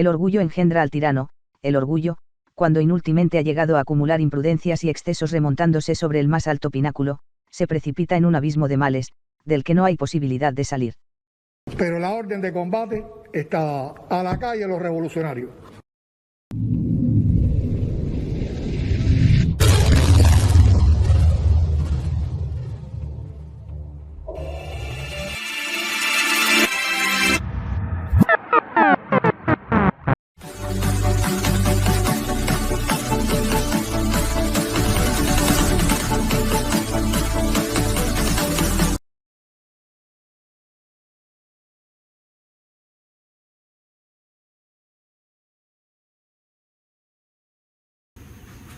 orgullo engendra al tirano, el orgullo, cuando inútilmente ha llegado a acumular imprudencias y excesos remontándose sobre el más alto pináculo, se precipita en un abismo de males, del que no hay posibilidad de salir. Pero la orden de combate está a la calle los revolucionarios.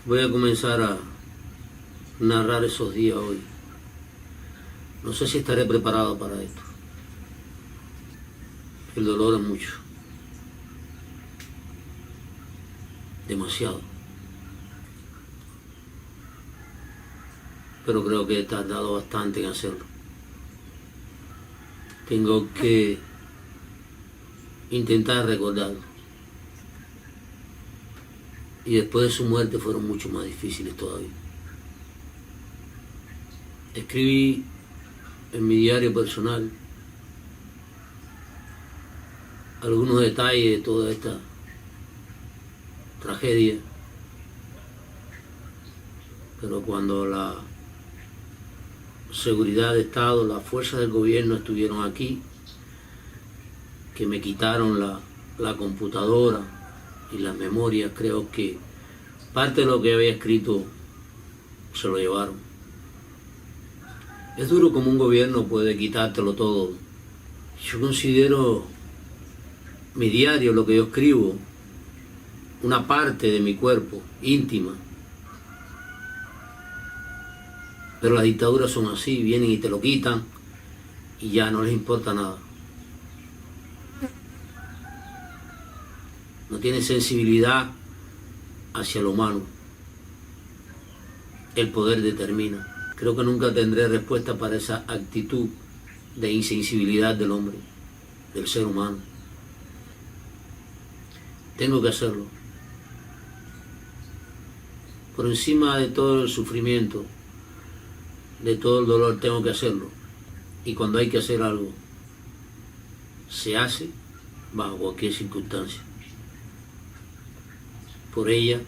Voy a comenzar a narrar esos días hoy. No sé si estaré preparado para esto. El dolor es mucho. Demasiado. Pero creo que he tardado bastante en hacerlo. Tengo que intentar recordarlo. Y después de su muerte fueron mucho más difíciles todavía. Escribí en mi diario personal algunos detalles de toda esta tragedia, pero cuando la seguridad de Estado, las fuerzas del gobierno estuvieron aquí, que me quitaron la computadora y las memorias, creo que parte de lo que había escrito se lo llevaron. Es duro como un gobierno puede quitártelo todo. Yo considero mi diario, lo que yo escribo, una parte de mi cuerpo, íntima. Pero las dictaduras son así, vienen y te lo quitan y ya no les importa nada. No tiene sensibilidad hacia lo humano. El poder determina. Creo que nunca tendré respuesta para esa actitud de insensibilidad del hombre, del ser humano. Tengo que hacerlo. Por encima de todo el sufrimiento, de todo el dolor, tengo que hacerlo. Y cuando hay que hacer algo, se hace bajo cualquier circunstancia. Por ella,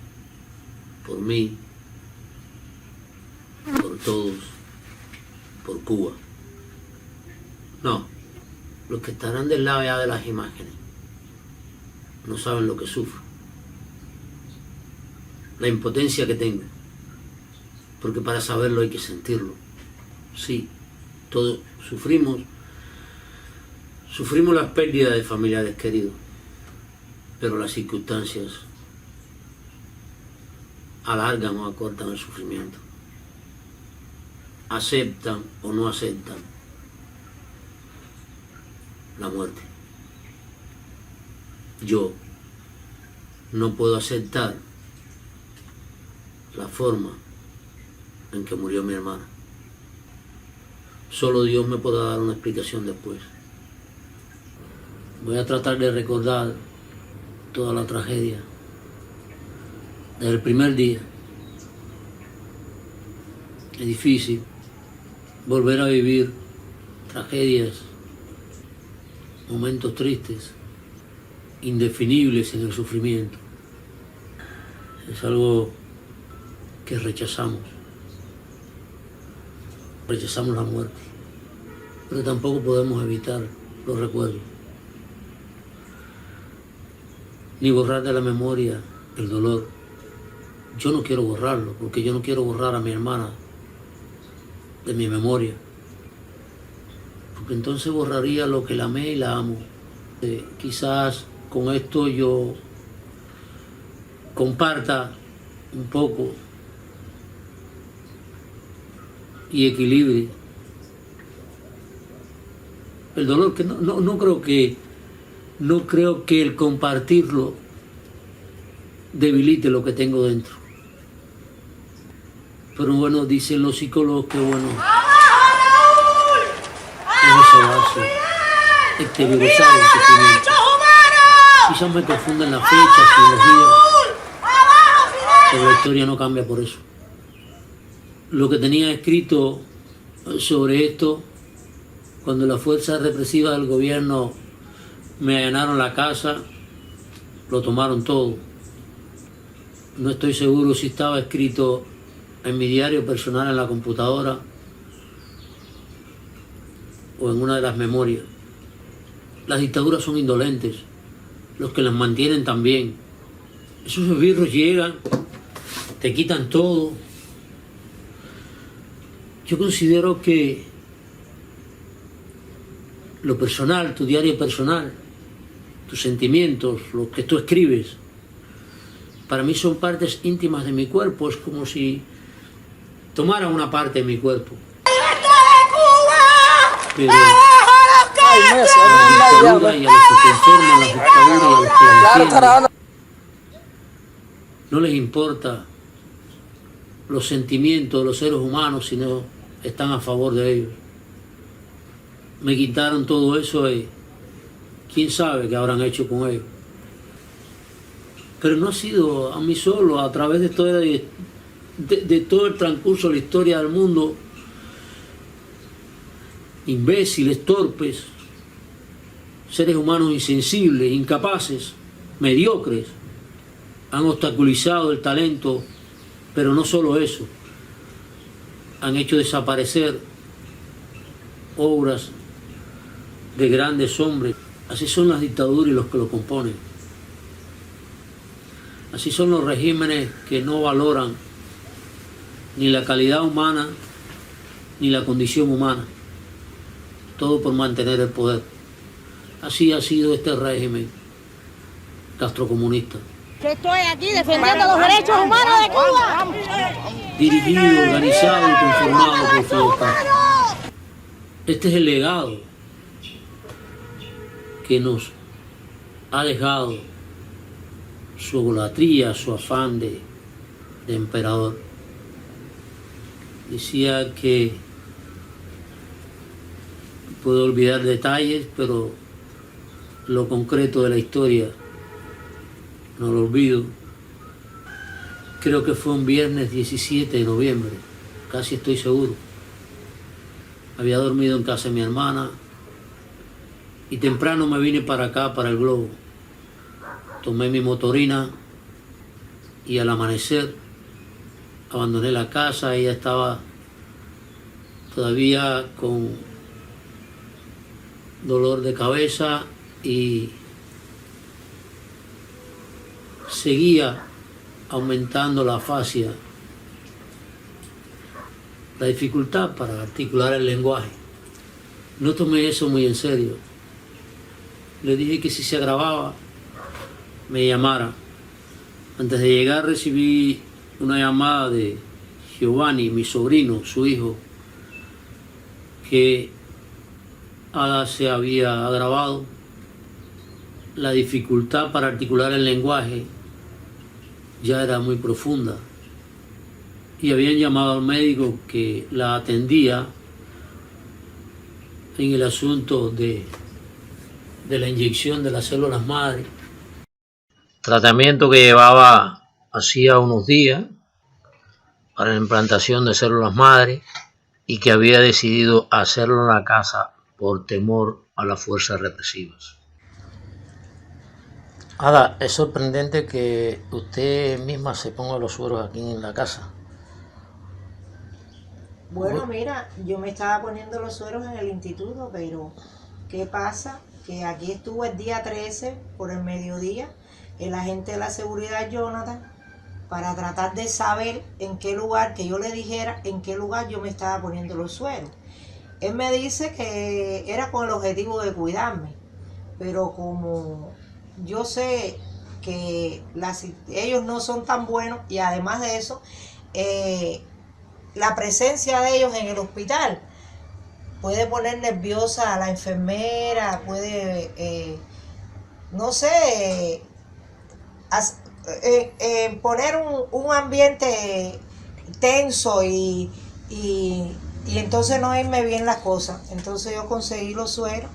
por mí, por todos, por Cuba. No, los que estarán del lado ya de las imágenes no saben lo que sufro, la impotencia que tengo, porque para saberlo hay que sentirlo. Sí, todos sufrimos las pérdidas de familiares queridos, pero las circunstancias alargan o acortan el sufrimiento. Aceptan o no aceptan la muerte. Yo no puedo aceptar la forma en que murió mi hermana. Solo Dios me podrá dar una explicación después. Voy a tratar de recordar toda la tragedia desde el primer día. Es difícil volver a vivir tragedias, momentos tristes, indefinibles en el sufrimiento. Es algo que rechazamos. Rechazamos la muerte, pero tampoco podemos evitar los recuerdos, ni borrar de la memoria el dolor. Yo no quiero borrarlo, porque yo no quiero borrar a mi hermana de mi memoria, porque entonces borraría lo que la amé y la amo. Quizás con esto yo comparta un poco y equilibre el dolor, que no creo que el compartirlo debilite lo que tengo dentro. Pero bueno, dicen los psicólogos que bueno es desahogarse, exteriorizar el sufrimiento. Quizás me confunden las fechas y los días, pero la historia no cambia por eso. Lo que tenía escrito sobre esto, cuando las fuerzas represivas del gobierno me allanaron la casa, lo tomaron todo. No estoy seguro si estaba escrito en mi diario personal en la computadora o en una de las memorias. Las dictaduras son indolentes, los que las mantienen también. Esos esbirros llegan, te quitan todo. Yo considero que lo personal, tu diario personal, tus sentimientos, lo que tú escribes, para mí son partes íntimas de mi cuerpo. Es como si tomara una parte de mi cuerpo. Pero a la dictadura y a los que conforman la dictadura y a los que la defienden, no les importa los sentimientos de los seres humanos, sino están a favor de ellos. Me quitaron todo eso y quién sabe qué habrán hecho con ellos. Pero no ha sido a mí solo, a través de todo el transcurso de la historia del mundo, imbéciles, torpes, seres humanos insensibles, incapaces, mediocres, han obstaculizado el talento, pero no solo eso, han hecho desaparecer obras de grandes hombres. Así son las dictaduras y los que lo componen. Así son los regímenes que no valoran ni la calidad humana ni la condición humana, todo por mantener el poder. Así ha sido este régimen castrocomunista. Yo estoy aquí defendiendo los derechos humanos de Cuba. Dirigido, organizado y conformado por Fidel Castro. Este es el legado que nos ha dejado su egolatría, su afán de emperador. Decía que puedo olvidar detalles, pero lo concreto de la historia no lo olvido. Creo que fue un viernes 17 de noviembre, casi estoy seguro. Había dormido en casa de mi hermana y temprano me vine para acá, para el Globo. Tomé mi motorina y al amanecer abandoné la casa. Ella estaba todavía con dolor de cabeza y seguía aumentando la afasia, la dificultad para articular el lenguaje. No tomé eso muy en serio. Le dije que si se agravaba, me llamara. Antes de llegar recibí una llamada de Giovanni, mi sobrino, su hijo, que Ada se había agravado, la dificultad para articular el lenguaje ya era muy profunda y habían llamado al médico que la atendía en el asunto de la inyección de las células madre. Tratamiento que llevaba hacía unos días para la implantación de células madre y que había decidido hacerlo en la casa por temor a las fuerzas represivas. Ada, es sorprendente que usted misma se ponga los sueros aquí en la casa. Bueno, mira, yo me estaba poniendo los sueros en el instituto, pero ¿qué pasa? Que aquí estuvo el día 13 por el mediodía el agente de la seguridad Jonathan para tratar de saber en qué lugar, que yo le dijera en qué lugar yo me estaba poniendo los sueros. Él me dice que era con el objetivo de cuidarme, pero como yo sé que ellos no son tan buenos y además de eso, la presencia de ellos en el hospital puede poner nerviosa a la enfermera, puede, no sé, poner un ambiente tenso y entonces no irme bien las cosas. Entonces yo conseguí los sueros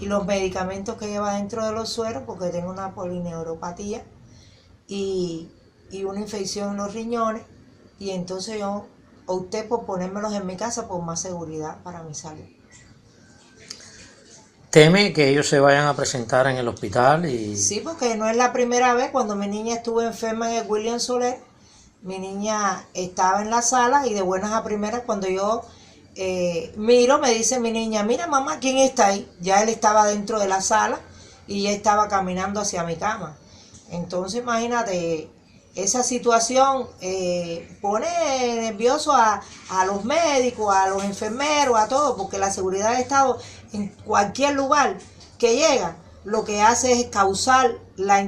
y los medicamentos que lleva dentro de los sueros, porque tengo una polineuropatía y una infección en los riñones, y entonces yo opté por ponérmelos en mi casa por más seguridad para mi salud. ¿Teme que ellos se vayan a presentar en el hospital? Sí, porque no es la primera vez. Cuando mi niña estuvo enferma en el William Soler, mi niña estaba en la sala y de buenas a primeras cuando yo miro, me dice mi niña, mira mamá, ¿quién está ahí? Ya él estaba dentro de la sala y ya estaba caminando hacia mi cama. Entonces imagínate, esa situación pone nervioso a los médicos, a los enfermeros, a todos, porque la seguridad del Estado en cualquier lugar que llega, lo que hace es causar la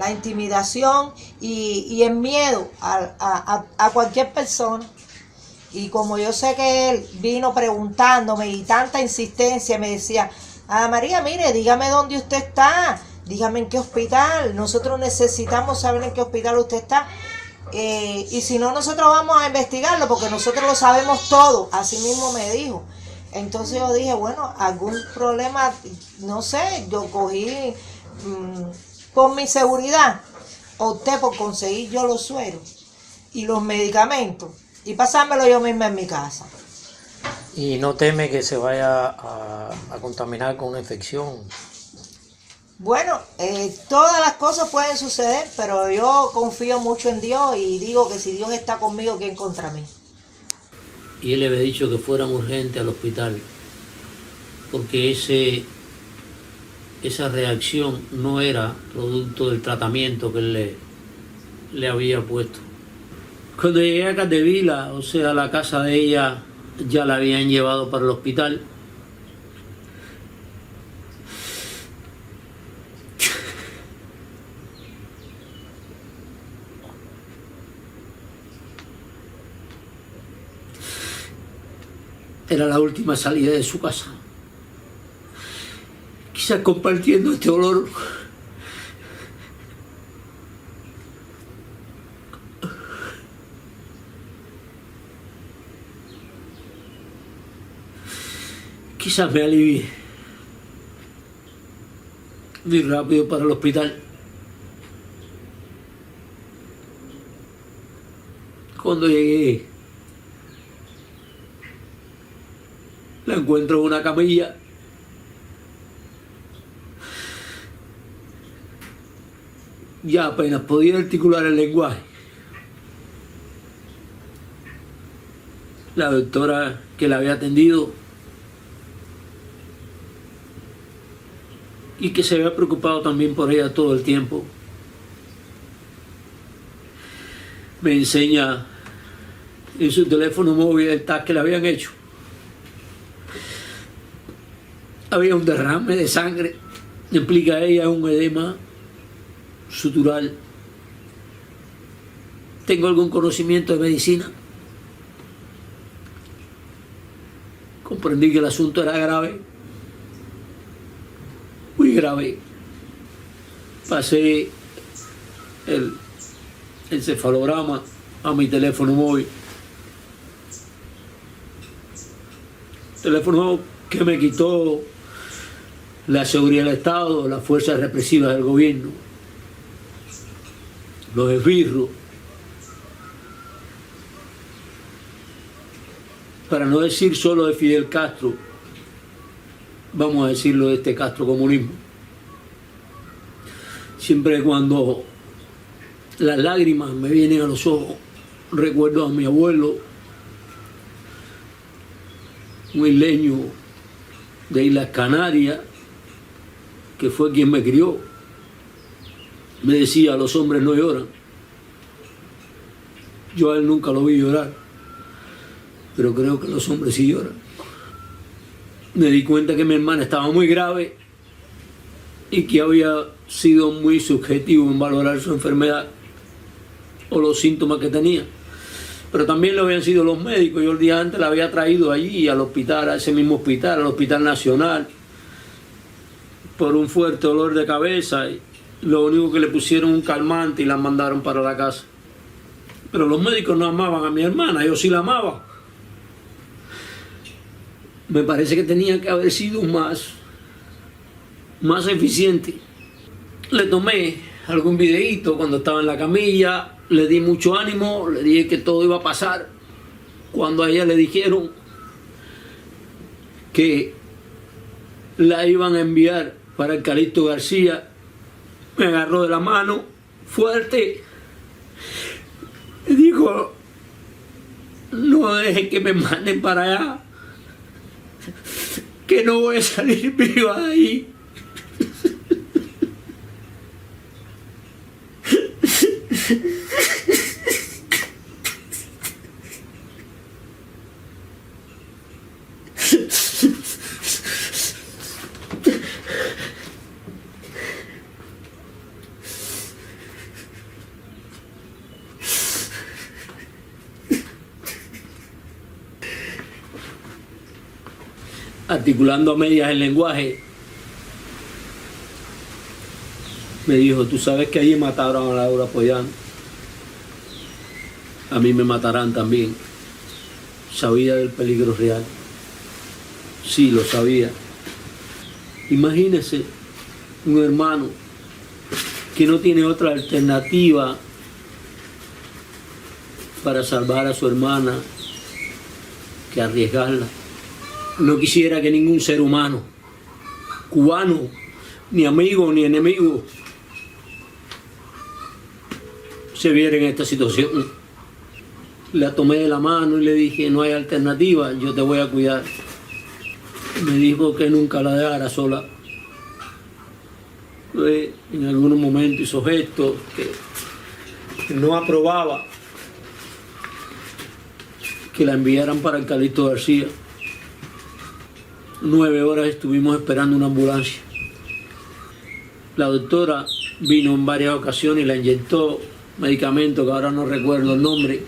intimidación y el miedo a cualquier persona. Y como yo sé que él vino preguntándome y tanta insistencia, me decía, Ana María, mire, dígame dónde usted está, dígame en qué hospital, nosotros necesitamos saber en qué hospital usted está. Y si no, nosotros vamos a investigarlo porque nosotros lo sabemos todo, así mismo me dijo. Entonces yo dije, bueno, algún problema, no sé, yo cogí por mi seguridad, opté por conseguir yo los sueros y los medicamentos y pasármelo yo misma en mi casa. ¿Y no teme que se vaya a contaminar con una infección? Bueno, todas las cosas pueden suceder, pero yo confío mucho en Dios y digo que si Dios está conmigo, ¿quién contra mí? Y él le había dicho que fueran urgente al hospital, porque esa reacción no era producto del tratamiento que él le había puesto. Cuando llegué a Capdevila, o sea, a la casa de ella, ya la habían llevado para el hospital. Era la última salida de su casa. Quizás compartiendo este olor. Quizás me alivie. Muy rápido para el hospital. Cuando llegué, la encuentro en una camilla. Ya apenas podía articular el lenguaje. La doctora que la había atendido y que se había preocupado también por ella todo el tiempo, me enseña en su teléfono móvil el tag que le habían hecho. Había un derrame de sangre, implica ella un edema sutural. Tengo algún conocimiento de medicina. Comprendí que el asunto era grave, muy grave. Pasé el encefalograma a mi teléfono móvil. Teléfono que me quitó la seguridad del Estado, las fuerzas represivas del gobierno, los esbirros, para no decir solo de Fidel Castro, vamos a decirlo de este Castro comunismo. Siempre cuando las lágrimas me vienen a los ojos, recuerdo a mi abuelo, un isleño de Islas Canarias, que fue quien me crió. Me decía, los hombres no lloran. Yo a él nunca lo vi llorar, pero creo que los hombres sí lloran. Me di cuenta que mi hermana estaba muy grave y que había sido muy subjetivo en valorar su enfermedad o los síntomas que tenía. Pero también lo habían sido los médicos. Yo el día antes la había traído allí al hospital, a ese mismo hospital, al Hospital Nacional, por un fuerte dolor de cabeza. Y lo único que le pusieron un calmante y la mandaron para la casa. Pero los médicos no amaban a mi hermana, yo sí la amaba. Me parece que tenía que haber sido más más eficiente. Le tomé algún videíto cuando estaba en la camilla, le di mucho ánimo, le dije que todo iba a pasar. Cuando a ella le dijeron que la iban a enviar para el Calixto García, me agarró de la mano fuerte y dijo: no dejen que me manden para allá, que no voy a salir viva de ahí. Articulando a medias el lenguaje, me dijo: tú sabes que allí mataron a Laura Pollán, a mí me matarán también. Sabía del peligro real, sí lo sabía. Imagínese un hermano que no tiene otra alternativa para salvar a su hermana que arriesgarla. No quisiera que ningún ser humano, cubano, ni amigo ni enemigo, se viera en esta situación. La tomé de la mano y le dije: no hay alternativa, yo te voy a cuidar. Me dijo que nunca la dejara sola. En algunos momentos hizo gestos que no aprobaba que la enviaran para el Calixto García. 9 horas estuvimos esperando una ambulancia. La doctora vino en varias ocasiones y la inyectó medicamento que ahora no recuerdo el nombre.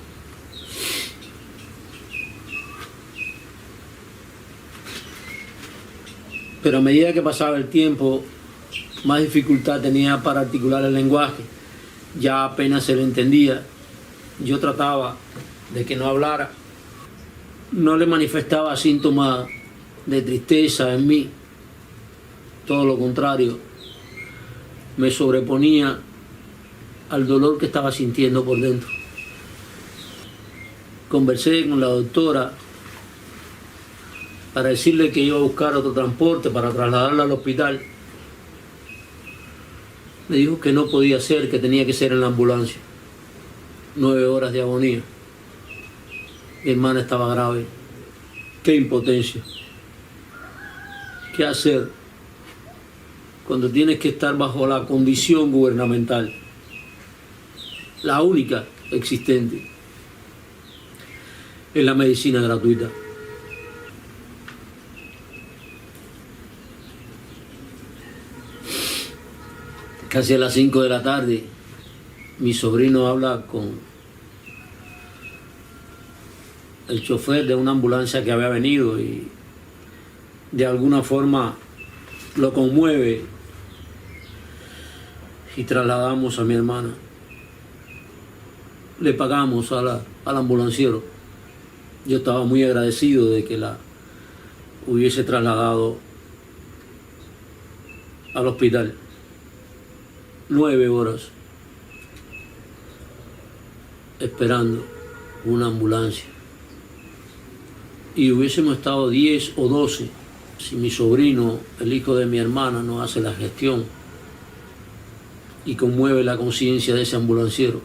Pero a medida que pasaba el tiempo, más dificultad tenía para articular el lenguaje. Ya apenas se le entendía. Yo trataba de que no hablara. No le manifestaba síntomas de tristeza en mí. Todo lo contrario. Me sobreponía al dolor que estaba sintiendo por dentro. Conversé con la doctora para decirle que iba a buscar otro transporte para trasladarla al hospital. Me dijo que no podía ser, que tenía que ser en la ambulancia. 9 horas de agonía. Mi hermana estaba grave. Qué impotencia. ¿Qué hacer cuando tienes que estar bajo la condición gubernamental? La única existente es la medicina gratuita. Casi a las 5 de la tarde, mi sobrino habla con el chofer de una ambulancia que había venido y de alguna forma lo conmueve y trasladamos a mi hermana. Le pagamos al ambulanciero. Yo estaba muy agradecido de que la hubiese trasladado al hospital. 9 horas esperando una ambulancia. Y hubiésemos estado 10 o 12 si mi sobrino, el hijo de mi hermana, no hace la gestión y conmueve la conciencia de ese ambulanciero.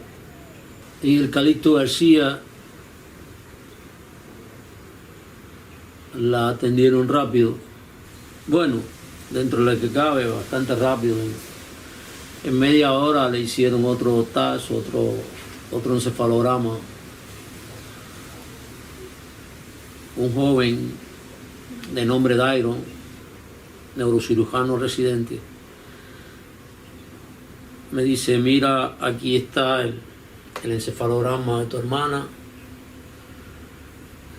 En el Calixto García la atendieron rápido. Bueno, dentro de lo que cabe, bastante rápido. En media hora le hicieron otro TAS, otro encefalograma. Un joven de nombre Dairon, neurocirujano residente, me dice: mira, aquí está el encefalograma de tu hermana.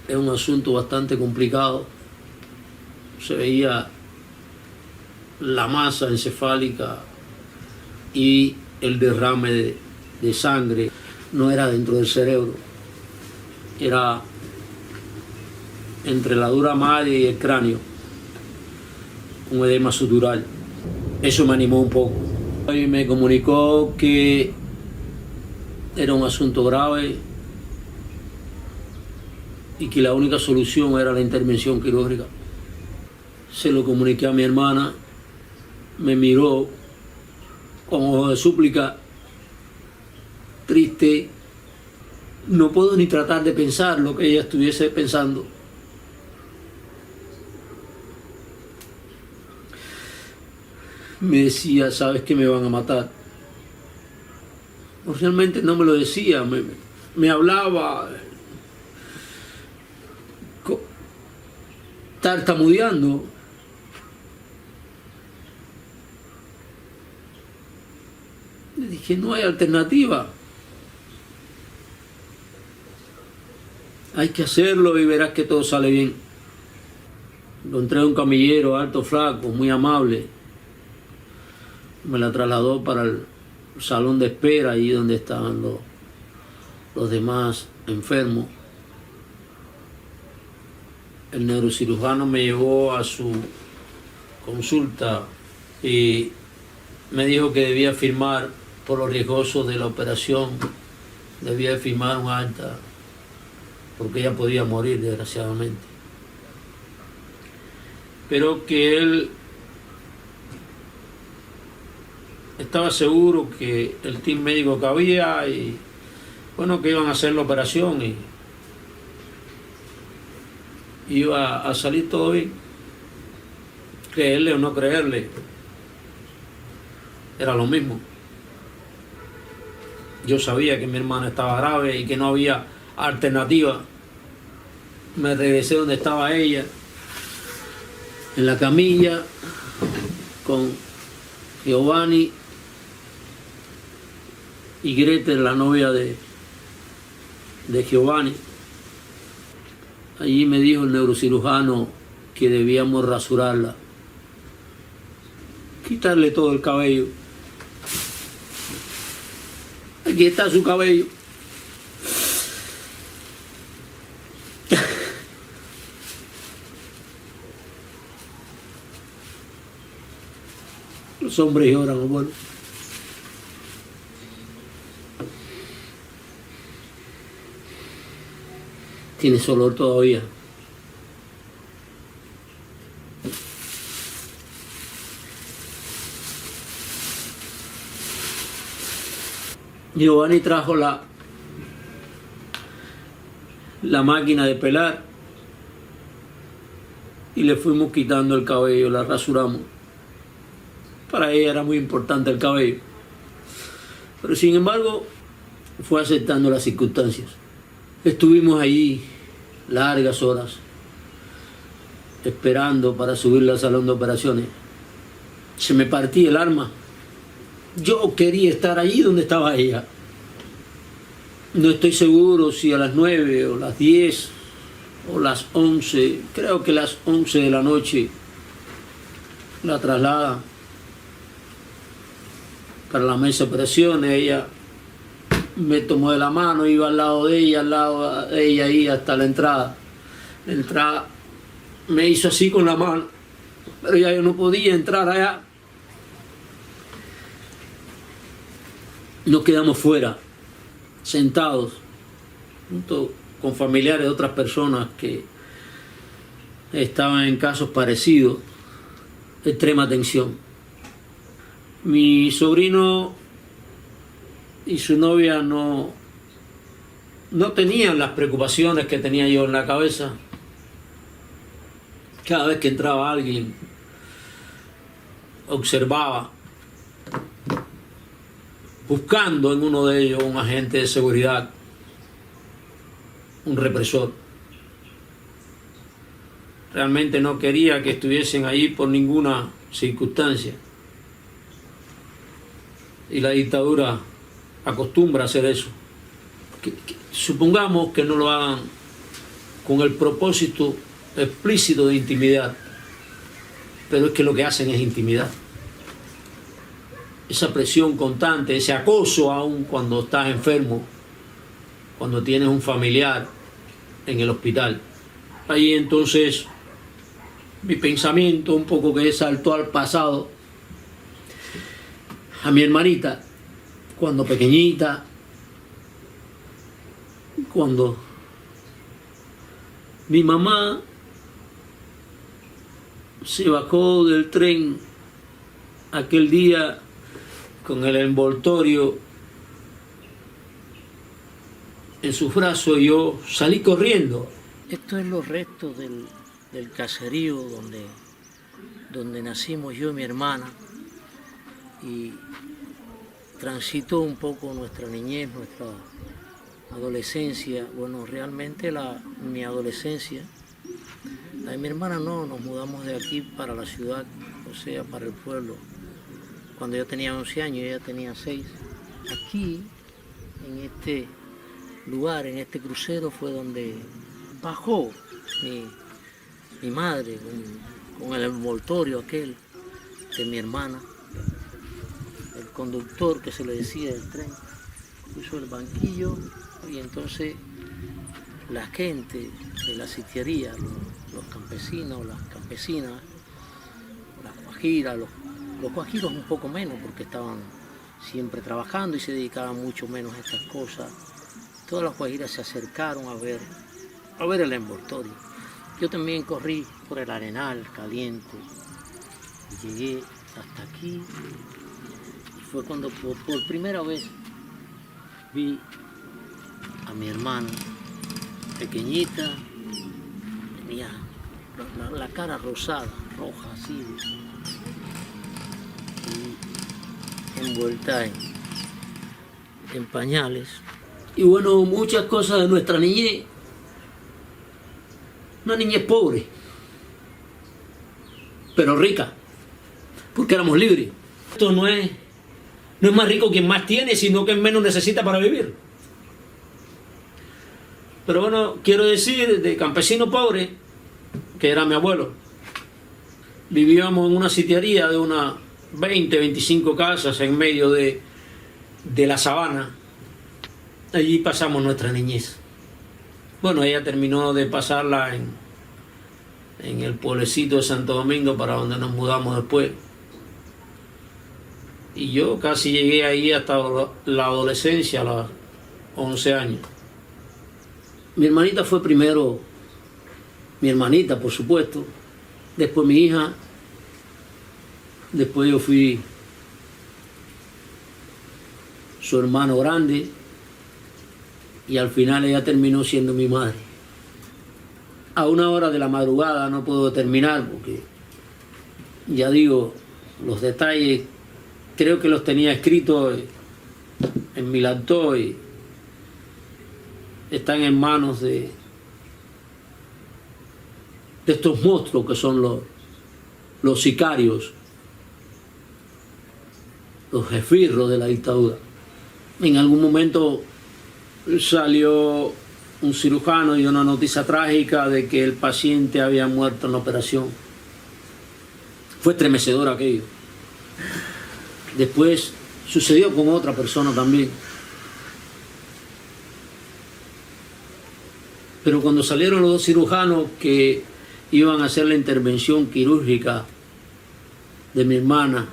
Es un asunto bastante complicado. Se veía la masa encefálica y el derrame de sangre. No era dentro del cerebro, era entre la dura madre y el cráneo, un edema sutural. Eso me animó un poco. Y me comunicó que era un asunto grave y que la única solución era la intervención quirúrgica. Se lo comuniqué a mi hermana, me miró con ojos de súplica, triste. No puedo ni tratar de pensar lo que ella estuviese pensando. Me decía, sabes que me van a matar. Realmente no me lo decía, me hablaba tartamudeando. Le dije, no hay alternativa. Hay que hacerlo y verás que todo sale bien. Encontré a un camillero alto, flaco, muy amable. Me la trasladó para el salón de espera, ahí donde estaban los demás enfermos. El neurocirujano me llevó a su consulta y me dijo que debía firmar, por lo riesgoso de la operación, debía firmar un acta, porque ella podía morir, desgraciadamente. Pero que él estaba seguro que el team médico que había y bueno, que iban a hacer la operación y iba a salir todo bien. Creerle o no creerle era lo mismo. Yo sabía que mi hermana estaba grave y que no había alternativa. Me regresé donde estaba ella, en la camilla, con Giovanni y Gretel, la novia de Giovanni. Allí me dijo el neurocirujano que debíamos rasurarla, quitarle todo el cabello. Aquí está su cabello. Los hombres lloran, abuelo. Tienes olor todavía. Giovanni trajo la máquina de pelar y le fuimos quitando el cabello, la rasuramos. Para ella era muy importante el cabello, pero sin embargo fue aceptando las circunstancias. Estuvimos allí largas horas esperando para subirla al salón de operaciones. Se me partía el alma. Yo quería estar allí donde estaba ella. No estoy seguro si a las 9 o las 10 o las 11, creo que las 11 de la noche la traslada para la mesa de operaciones. Ella me tomó de la mano, iba al lado de ella ahí hasta la entrada. La entrada me hizo así con la mano, pero ya yo no podía entrar allá. Nos quedamos fuera, sentados, junto con familiares de otras personas que estaban en casos parecidos, extrema tensión. Mi sobrino y su novia no tenían las preocupaciones que tenía yo en la cabeza. Cada vez que entraba alguien, observaba, buscando en uno de ellos un agente de seguridad, un represor. Realmente no quería que estuviesen allí por ninguna circunstancia. Y la dictadura acostumbra a hacer eso. Supongamos que no lo hagan con el propósito explícito de intimidad, pero es que lo que hacen es intimidad. Esa presión constante, ese acoso aún cuando estás enfermo, cuando tienes un familiar en el hospital. Ahí entonces mi pensamiento un poco que saltó al pasado a mi hermanita cuando pequeñita, cuando mi mamá se bajó del tren aquel día con el envoltorio en sus brazos, y yo salí corriendo. Esto es los restos del caserío donde nacimos yo y mi hermana, y transitó un poco nuestra niñez, nuestra adolescencia. Bueno, realmente mi adolescencia, la de mi hermana no, nos mudamos de aquí para la ciudad, o sea, para el pueblo, cuando yo tenía 11 años, ella tenía 6. Aquí, en este lugar, en este crucero, fue donde bajó mi madre con el envoltorio aquel de mi hermana. El conductor, que se le decía del tren, puso el banquillo, y entonces la gente de la sitiería, los campesinos, las campesinas, las guajiras, los guajiros un poco menos, porque estaban siempre trabajando y se dedicaban mucho menos a estas cosas. Todas las guajiras se acercaron a ver el envoltorio. Yo también corrí por el arenal caliente y llegué hasta aquí. Y fue cuando por primera vez vi a mi hermana pequeñita, tenía la cara rosada, roja así, y envuelta en pañales. Y bueno, muchas cosas de nuestra niñez. Una niñez pobre, pero rica, porque éramos libres. Esto no es más rico quien más tiene, sino quien menos necesita para vivir. Pero bueno, quiero decir, de campesino pobre, que era mi abuelo, vivíamos en una sitiaría de unas 20, 25 casas en medio de la sabana. Allí pasamos nuestra niñez. Bueno, ella terminó de pasarla en el pueblecito de Santo Domingo, para donde nos mudamos después. Y yo casi llegué ahí hasta la adolescencia, a los 11 años. Mi hermanita fue primero, mi hermanita, por supuesto, después mi hija, después yo fui su hermano grande, y al final ella terminó siendo mi madre. A una hora de la madrugada no puedo terminar, porque ya digo, los detalles creo que los tenía escritos en mi laptop y están en manos de estos monstruos que son los sicarios, los jefirros de la dictadura. En algún momento salió un cirujano y una noticia trágica de que el paciente había muerto en la operación. Fue estremecedor aquello. Después sucedió con otra persona también. Pero cuando salieron los dos cirujanos que iban a hacer la intervención quirúrgica de mi hermana,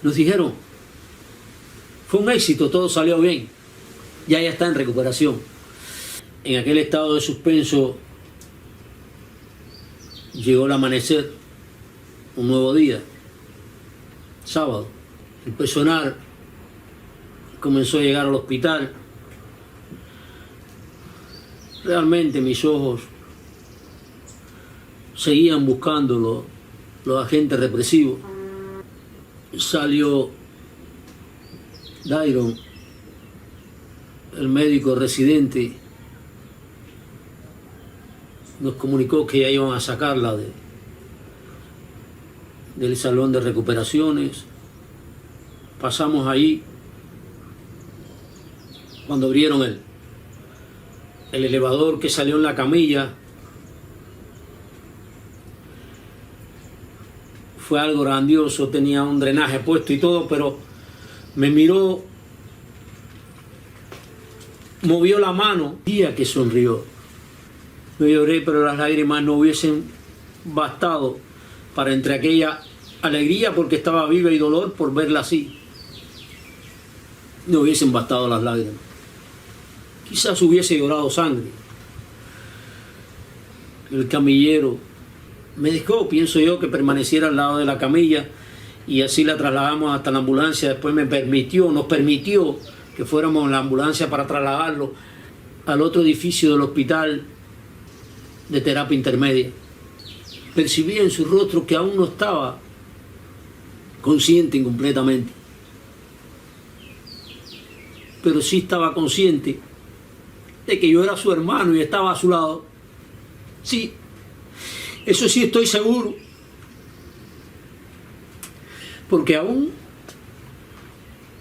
nos dijeron, fue un éxito, todo salió bien, ya ella está en recuperación. En aquel estado de suspenso llegó el amanecer, un nuevo día, sábado. El personal comenzó a llegar al hospital. Realmente mis ojos seguían buscando los agentes represivos. Salió Dairon, el médico residente, nos comunicó que ya iban a sacarla del salón de recuperaciones. Pasamos ahí. Cuando abrieron el elevador que salió en la camilla, fue algo grandioso, tenía un drenaje puesto y todo, pero me miró, movió la mano, día que sonrió. Yo lloré, pero las lágrimas no hubiesen bastado para entre aquella alegría porque estaba viva y dolor por verla así. No hubiesen bastado las lágrimas. Quizás hubiese llorado sangre. El camillero me dejó, pienso yo, que permaneciera al lado de la camilla y así la trasladamos hasta la ambulancia. Después nos permitió que fuéramos en la ambulancia para trasladarlo al otro edificio del hospital de terapia intermedia. Percibí en su rostro que aún no estaba consciente completamente, pero sí estaba consciente de que yo era su hermano y estaba a su lado. Sí, eso sí estoy seguro, porque aún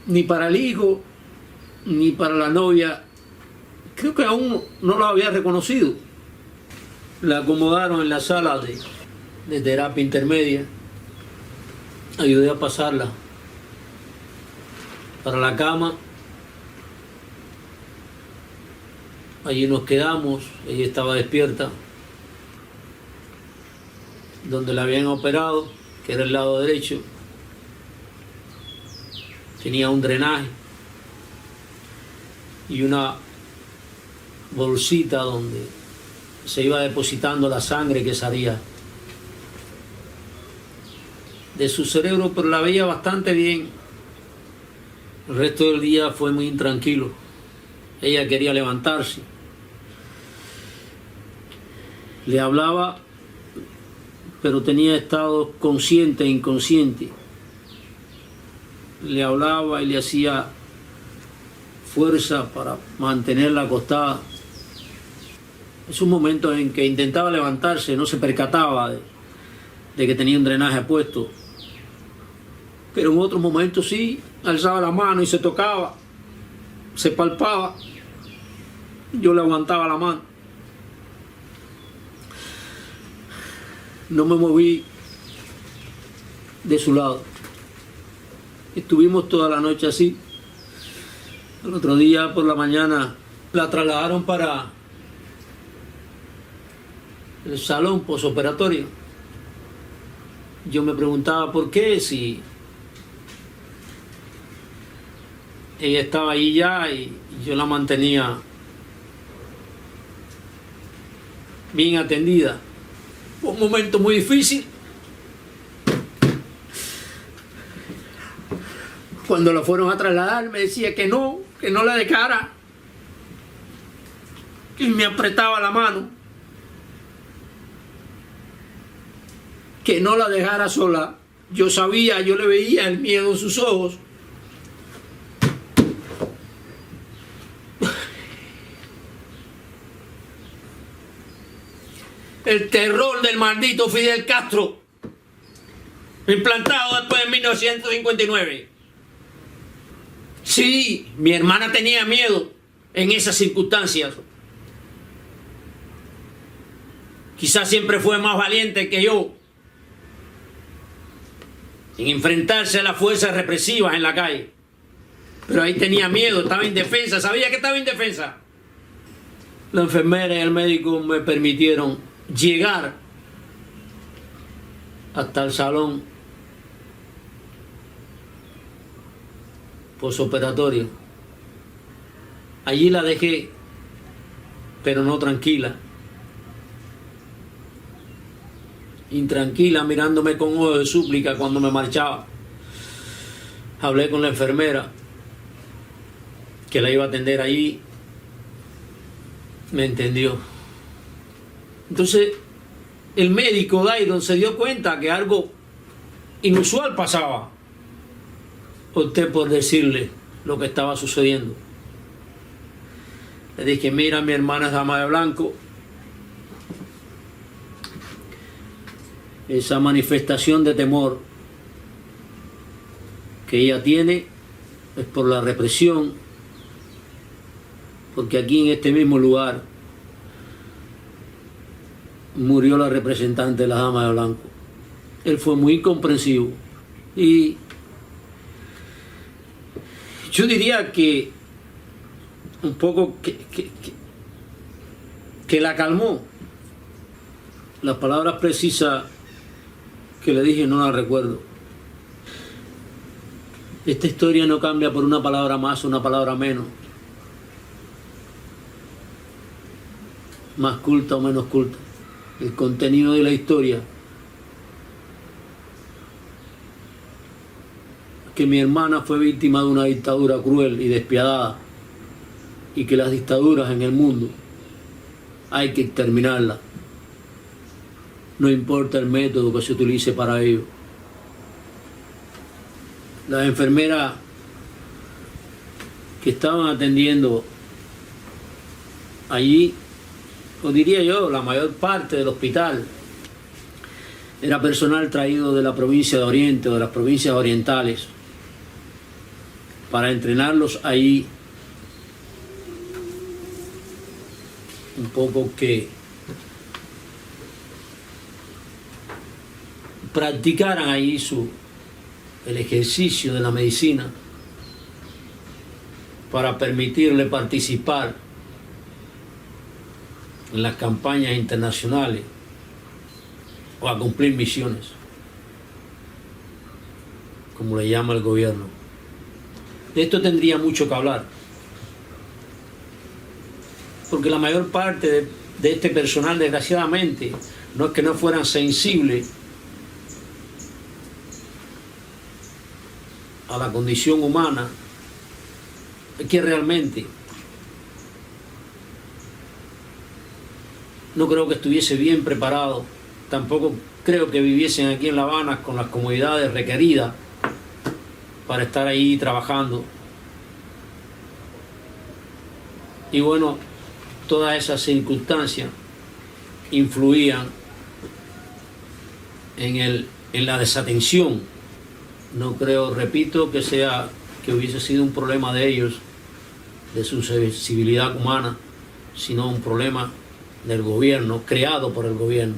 ni para el hijo ni para la novia, creo que aún no lo había reconocido. La acomodaron en la sala de terapia intermedia. Ayudé a pasarla para la cama. Allí nos quedamos, ella estaba despierta. Donde la habían operado, que era el lado derecho, tenía un drenaje y una bolsita donde se iba depositando la sangre que salía de su cerebro, pero la veía bastante bien. El resto del día fue muy intranquilo. Ella quería levantarse. Le hablaba, pero tenía estados consciente e inconsciente. Le hablaba y le hacía fuerza para mantenerla acostada. Es un momento en que intentaba levantarse, no se percataba de que tenía un drenaje puesto. Pero en otros momentos sí, alzaba la mano y se tocaba, se palpaba. Yo le aguantaba la mano. No me moví de su lado. Estuvimos toda la noche así. El otro día por la mañana la trasladaron para el salón posoperatorio. Yo me preguntaba por qué, si ella estaba ahí ya y yo la mantenía bien atendida. Fue un momento muy difícil. Cuando la fueron a trasladar me decía que no la dejara. Y me apretaba la mano. Que no la dejara sola. Yo sabía, yo le veía el miedo en sus ojos. El terror del maldito Fidel Castro, implantado después de 1959. Sí, mi hermana tenía miedo en esas circunstancias. Quizás siempre fue más valiente que yo en enfrentarse a las fuerzas represivas en la calle. Pero ahí tenía miedo, estaba indefensa, sabía que estaba indefensa. La enfermera y el médico me permitieron llegar hasta el salón posoperatorio. Allí la dejé, pero no tranquila. Intranquila, mirándome con ojos de súplica cuando me marchaba. Hablé con la enfermera que la iba a atender allí. Me entendió. Entonces, el médico Dairon se dio cuenta que algo inusual pasaba. Opté por decirle lo que estaba sucediendo. Le dije, mira, mi hermana es dama de blanco. Esa manifestación de temor que ella tiene es por la represión, porque aquí en este mismo lugar murió la representante de la dama de blanco. Él fue muy comprensivo y yo diría que un poco que la calmó. Las palabras precisas que le dije no la recuerdo. Esta historia no cambia por una palabra más o una palabra menos, más culta o menos culta. El contenido de la historia, que mi hermana fue víctima de una dictadura cruel y despiadada, y que las dictaduras en el mundo hay que exterminarlas, no importa el método que se utilice para ello. Las enfermeras que estaban atendiendo allí, o diría yo, la mayor parte del hospital, era personal traído de la provincia de Oriente o de las provincias orientales para entrenarlos ahí un poco que practicaran ahí el ejercicio de la medicina para permitirle participar en las campañas internacionales o a cumplir misiones, como le llama el gobierno. De esto tendría mucho que hablar, porque la mayor parte de este personal, desgraciadamente, no es que no fueran sensibles a la condición humana, es que realmente no creo que estuviese bien preparado, tampoco creo que viviesen aquí en La Habana con las comodidades requeridas para estar ahí trabajando. Y bueno, todas esas circunstancias influían en la desatención. No creo, repito, que hubiese sido un problema de ellos, de su sensibilidad humana, sino un problema del gobierno, creado por el gobierno.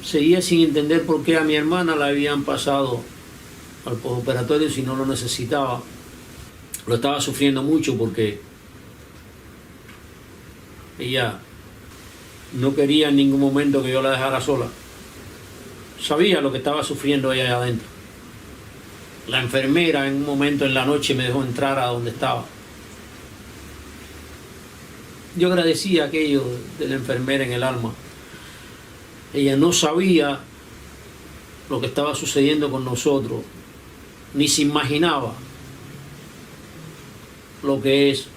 Seguía sin entender por qué a mi hermana la habían pasado al postoperatorio si no lo necesitaba. Lo estaba sufriendo mucho porque ella no quería en ningún momento que yo la dejara sola. Sabía lo que estaba sufriendo ella allá adentro. La enfermera en un momento en la noche me dejó entrar a donde estaba. Yo agradecía aquello de la enfermera en el alma. Ella no sabía lo que estaba sucediendo con nosotros, ni se imaginaba lo que es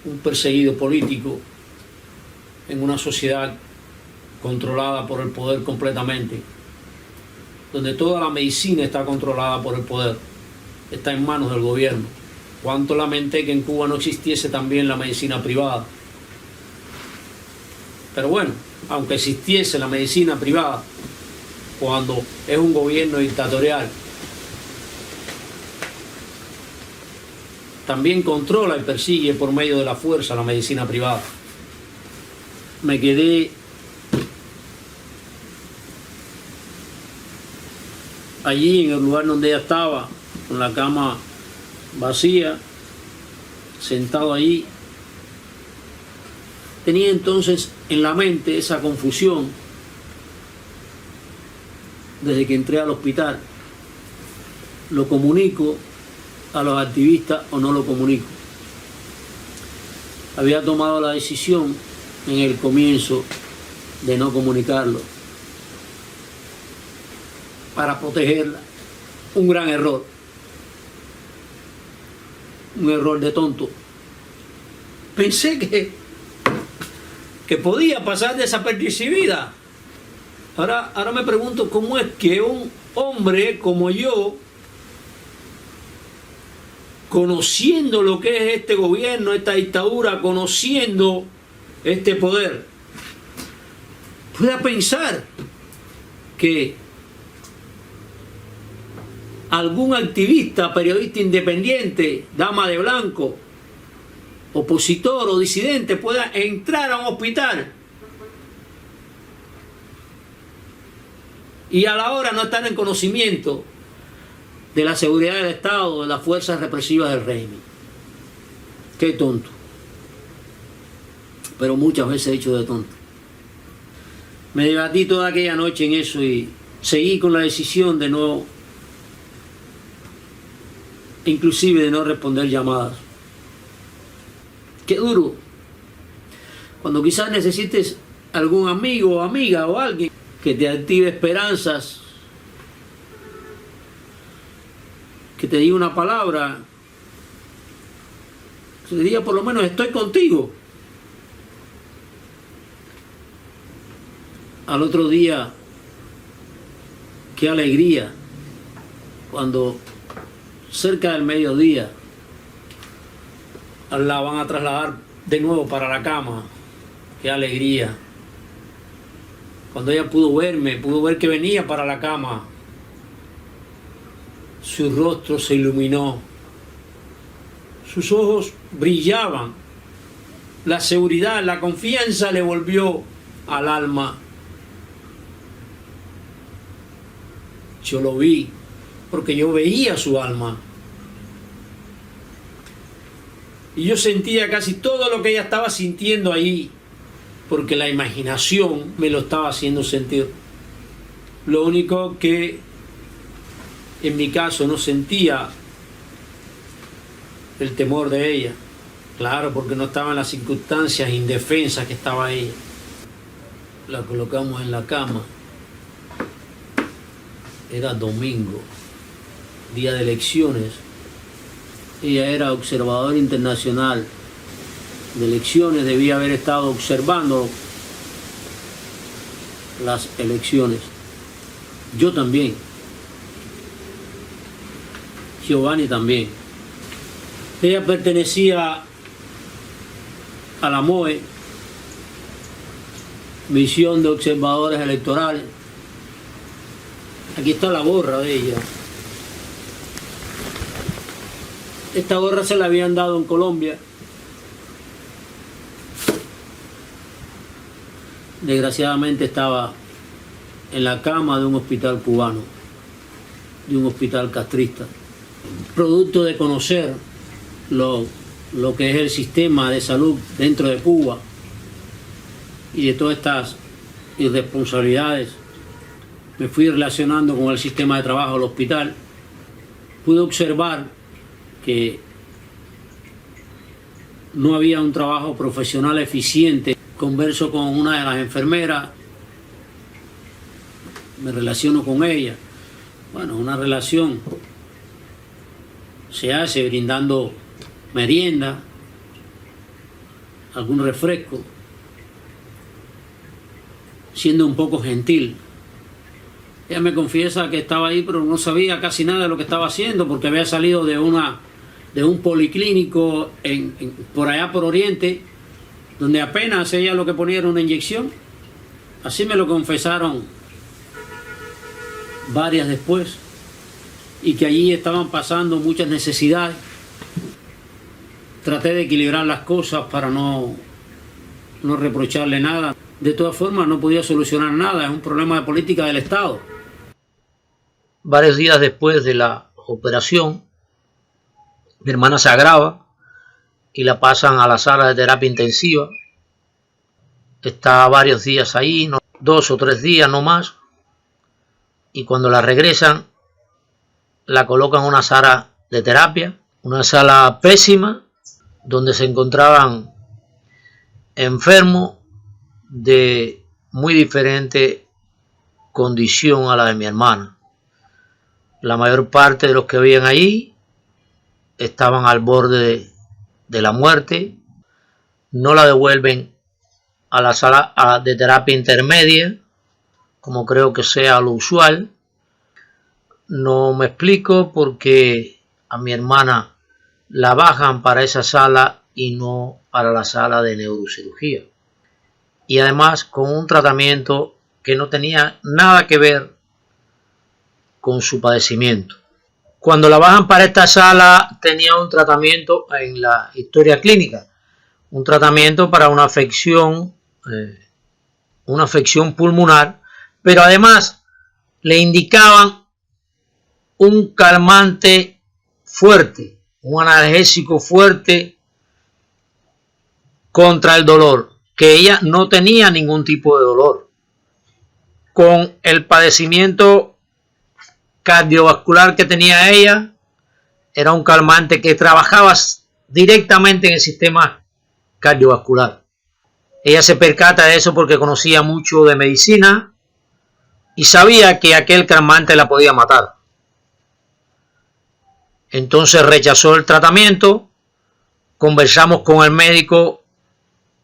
un perseguido político en una sociedad controlada por el poder completamente, donde toda la medicina está controlada por el poder, está en manos del gobierno. Cuánto lamenté que en Cuba no existiese también la medicina privada. Pero bueno, aunque existiese la medicina privada, cuando es un gobierno dictatorial, también controla y persigue por medio de la fuerza la medicina privada. Me quedé allí en el lugar donde ella estaba, con la cama vacía, sentado allí. Tenía entonces en la mente esa confusión desde que entré al hospital. ¿Lo comunico a los activistas o no lo comunico? Había tomado la decisión en el comienzo de no comunicarlo para protegerla. Un gran error. Un error de tonto. Pensé que podía pasar desapercibida. Ahora me pregunto cómo es que un hombre como yo, conociendo lo que es este gobierno, esta dictadura, conociendo este poder, pueda pensar que algún activista, periodista independiente, dama de blanco, opositor o disidente pueda entrar a un hospital y a la hora no estar en conocimiento de la seguridad del Estado, de las fuerzas represivas del régimen. Qué tonto. Pero muchas veces he hecho de tonto. Me debatí toda aquella noche en eso y seguí con la decisión de no, inclusive de no responder llamadas. Qué duro. Cuando quizás necesites algún amigo o amiga o alguien que te active esperanzas, que te diga una palabra, que te diga por lo menos estoy contigo. Al otro día, qué alegría cuando cerca del mediodía la van a trasladar de nuevo para la cama. Qué alegría. Cuando ella pudo verme, pudo ver que venía para la cama, su rostro se iluminó, sus ojos brillaban, la seguridad, la confianza le volvió al alma. Yo lo vi, porque yo veía su alma. Y yo sentía casi todo lo que ella estaba sintiendo ahí, porque la imaginación me lo estaba haciendo sentir. Lo único que en mi caso no sentía el temor de ella. Claro, porque no estaba en las circunstancias indefensas que estaba ella. La colocamos en la cama. Era domingo, día de elecciones. Ella era observadora internacional de elecciones, debía haber estado observando las elecciones. Yo también. Giovanni también. Ella pertenecía a la MOE, Misión de Observadores Electorales. Aquí está la gorra de ella. Esta gorra se la habían dado en Colombia. Desgraciadamente estaba en la cama de un hospital cubano, de un hospital castrista. Producto de conocer lo que es el sistema de salud dentro de Cuba y de todas estas irresponsabilidades, me fui relacionando con el sistema de trabajo del hospital. Pude observar que no había un trabajo profesional eficiente. Converso con una de las enfermeras, me relaciono con ella. Bueno, una relación se hace brindando merienda, algún refresco, siendo un poco gentil. Ella me confiesa que estaba ahí, pero no sabía casi nada de lo que estaba haciendo, porque había salido de un policlínico por allá por Oriente, donde apenas ella lo que ponía era una inyección. Así me lo confesaron varias después, y que allí estaban pasando muchas necesidades. Traté de equilibrar las cosas para no reprocharle nada. De todas formas, no podía solucionar nada, es un problema de política del Estado. Varios días después de la operación, mi hermana se agrava y la pasan a la sala de terapia intensiva. Está varios días ahí, 2 o 3 días no más, y cuando la regresan, la colocan en una sala de terapia, una sala pésima, donde se encontraban enfermos de muy diferente condición a la de mi hermana. La mayor parte de los que habían ahí estaban al borde de la muerte. No la devuelven a la sala de terapia intermedia, como creo que sea lo usual. No me explico por qué a mi hermana la bajan para esa sala y no para la sala de neurocirugía. Y además con un tratamiento que no tenía nada que ver con su padecimiento. Cuando la bajan para esta sala tenía un tratamiento en la historia clínica, un tratamiento para una afección pulmonar, pero además le indicaban un calmante fuerte, un analgésico fuerte contra el dolor, que ella no tenía ningún tipo de dolor. con el padecimiento cardiovascular que tenía ella. Era un calmante que trabajaba directamente en el sistema cardiovascular. Ella se percata de eso porque conocía mucho de medicina y sabía que aquel calmante la podía matar. Entonces rechazó el tratamiento, conversamos con el médico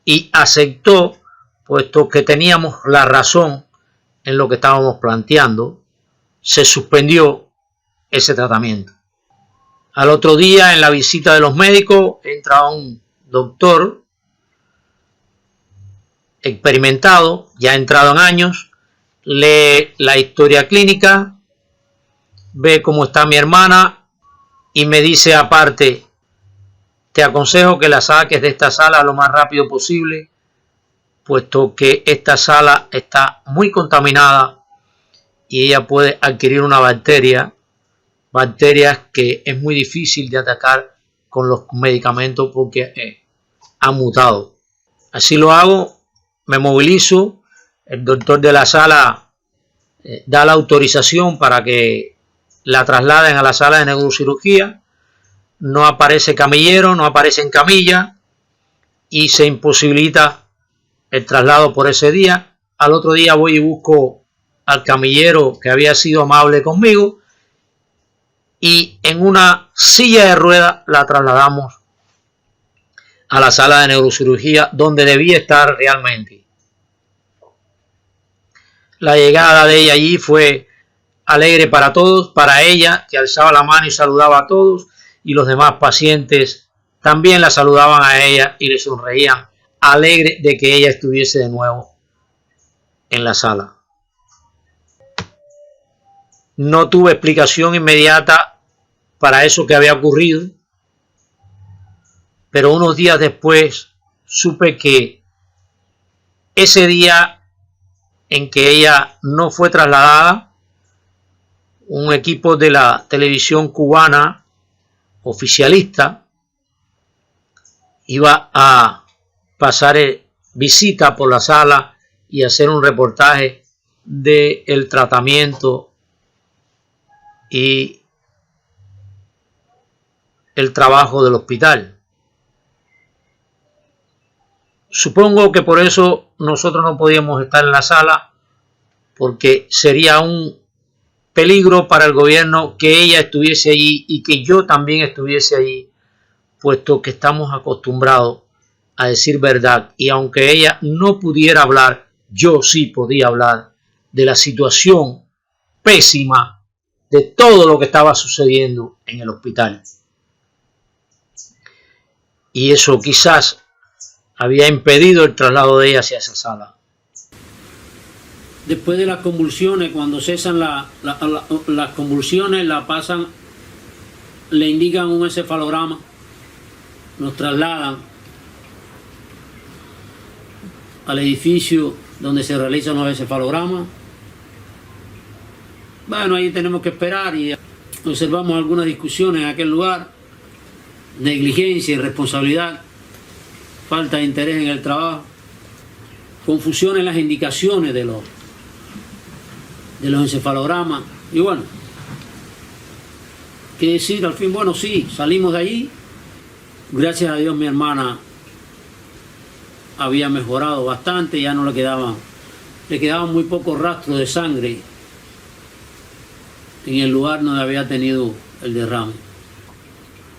y aceptó, puesto que teníamos la razón en lo que estábamos planteando, se suspendió ese tratamiento. Al otro día, en la visita de los médicos, entra un doctor experimentado, ya entrado en años, lee la historia clínica, ve cómo está mi hermana y me dice aparte: te aconsejo que la saques de esta sala lo más rápido posible, puesto que esta sala está muy contaminada y ella puede adquirir una bacterias que es muy difícil de atacar con los medicamentos porque ha mutado. Así lo hago, me movilizo, el doctor de la sala da la autorización para que la trasladen a la sala de neurocirugía. No aparece camillero, no aparece en camilla y se imposibilita el traslado por ese día. Al otro día voy y busco al camillero que había sido amable conmigo y en una silla de ruedas la trasladamos a la sala de neurocirugía donde debía estar realmente. La llegada de ella allí fue alegre para todos, para ella, que alzaba la mano y saludaba a todos, y los demás pacientes también la saludaban a ella y le sonreían, alegre de que ella estuviese de nuevo en la sala. No tuve explicación inmediata para eso que había ocurrido, pero unos días después supe que ese día en que ella no fue trasladada, un equipo de la televisión cubana oficialista iba a pasar visita por la sala y hacer un reportaje del tratamiento y el trabajo del hospital. Supongo que por eso nosotros no podíamos estar en la sala, porque sería un peligro para el gobierno que ella estuviese allí y que yo también estuviese allí, puesto que estamos acostumbrados a decir verdad, y aunque ella no pudiera hablar, yo sí podía hablar de la situación pésima de todo lo que estaba sucediendo en el hospital. Y eso quizás había impedido el traslado de ella hacia esa sala. Después de las convulsiones, cuando cesan las convulsiones, la pasan, le indican un encefalograma, nos trasladan al edificio donde se realizan los encefalogramas. Bueno, ahí tenemos que esperar y observamos algunas discusiones en aquel lugar, negligencia, irresponsabilidad, falta de interés en el trabajo, confusión en las indicaciones de los encefalogramas. Y bueno, ¿qué decir? Al fin, bueno, sí, salimos de allí. Gracias a Dios mi hermana había mejorado bastante, ya no le quedaban muy pocos rastros de sangre en el lugar donde había tenido el derrame.